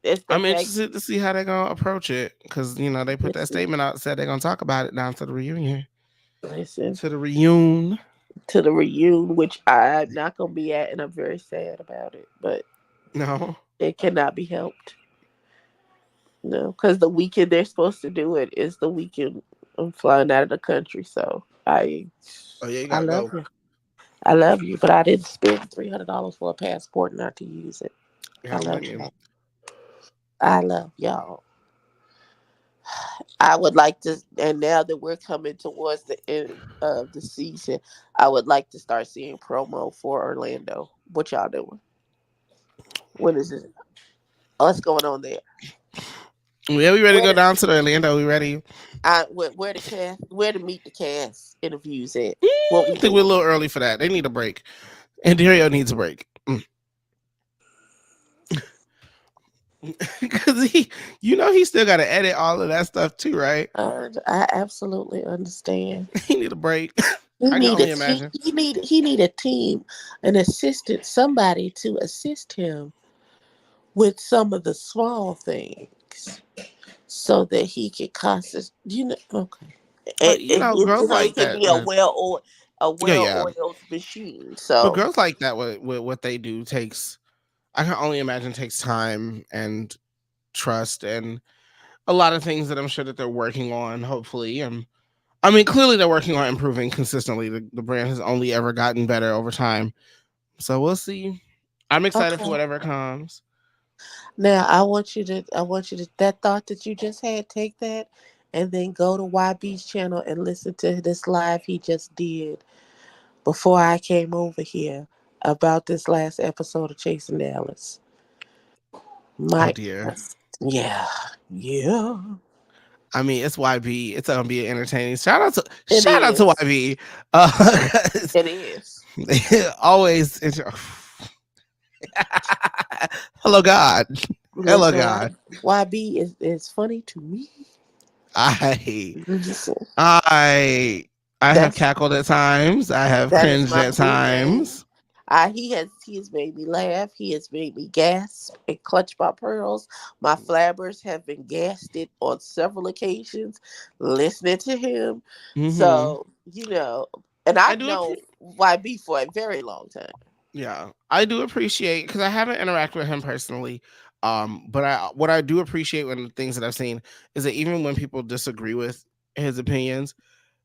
it's the I'm fact, interested to see how they're gonna approach it because they put that listen, statement out, said they're gonna talk about it down to the reunion, listen, to the reunion. to the reunion, which I'm not going to be at, and I'm very sad about it, but No, it cannot be helped. No, because the weekend they're supposed to do it is the weekend I'm flying out of the country. So oh yeah, you I gotta love go. you. I love you, but I didn't spend $300 for a passport not to use it. Yeah, I I don't love blame you. y'all. I love y'all. I would like to, and now that we're coming towards the end of the season, I would like to start seeing promo for Orlando. What y'all doing? What is it? What's going on there? Yeah, we ready to Where go to, down to the Orlando. We ready? where the cast, where to meet the cast interviews at? What I we think we're a doing? little early for that. They need a break. And Dario needs a break. Because he still got to edit all of that stuff too, right? I absolutely understand. He need a break. He I can need a only team. imagine. He need a team, an assistant, somebody to assist him with some of the small things, so that he can concentrate. Okay. But You girls know, he like can that. be a Yeah, yeah. well-oiled machine. But So girls like that, with what they do takes. I can only imagine takes time and trust and a lot of things that I'm sure that they're working on. Hopefully, and I mean, clearly they're working on improving consistently. The brand has only ever gotten better over time. So we'll see. I'm excited for okay. whatever comes. Now I want you to that thought that you just had, take that and then go to YB's channel and listen to this live he just did before I came over here about this last episode of Chasing Dallas. Oh My dear. yeah. Yeah. I mean, it's YB. It's gonna be entertaining. Shout out to It is. YB. 'Cause It is. always. Hello, God. Hello, Listen, God. YB is funny to me. I Listen, I I have that's cackled at times. I have that is cringed my at boo thing. times. He has made me laugh. He has made me gasp and clutch my pearls. My flabbers have been gasted on several occasions listening to him. Hmm. So, and I I've do. known YB for a very long time. Yeah, I do appreciate because I haven't interacted with him personally. But what I do appreciate when the things that I've seen is that even when people disagree with his opinions,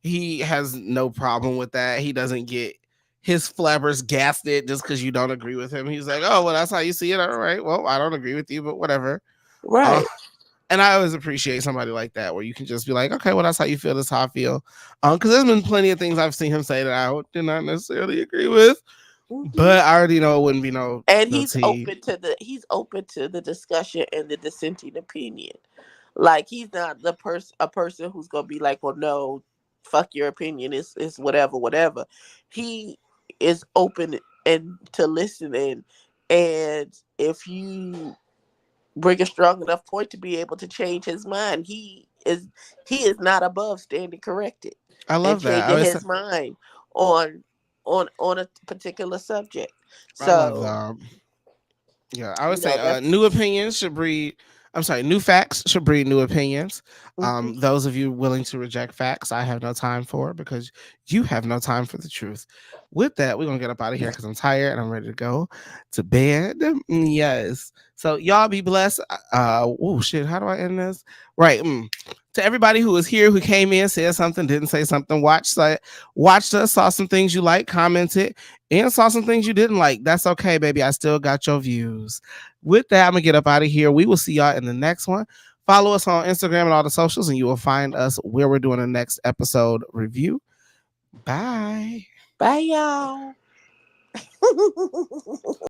he has no problem with that. He doesn't get his flabbers gasted just because you don't agree with him. He's like, oh well, that's how you see it. All right, well, I don't agree with you, but whatever. Uh, Right. and I always appreciate somebody like that where you can just be like, okay, well, that's how you feel. That's how I feel. Because there's been plenty of things I've seen him say that I did not necessarily agree with. Hmm. But I already know it wouldn't be And no tea. he's open to the discussion and the dissenting opinion. Like he's not a person who's gonna be like, well, no, fuck your opinion. It's whatever, whatever. He is open and to listening, and if you bring a strong enough point to be able to change his mind, he is not above standing corrected I and love that. changing his mind on on a particular subject. I love So that. Yeah, I would say new that's. opinions should breed. I'm sorry, new facts should breed new opinions. Mhm. Those of you willing to reject facts, I have no time for because you have no time for the truth. With that, we're gonna get up out of here because I'm tired and I'm ready to go to bed. Yes. So y'all be blessed. Oh shit, how do I end this? Right. To everybody who was here, who came in, said something, didn't say something, watched us, saw some things you like, commented, and saw some things you didn't like. That's okay, baby. I still got your views. With that, I'm gonna get up out of here. We will see y'all in the next one. Follow us on Instagram and all the socials, and you will find us where we're doing the next episode review. Bye. Bye, y'all.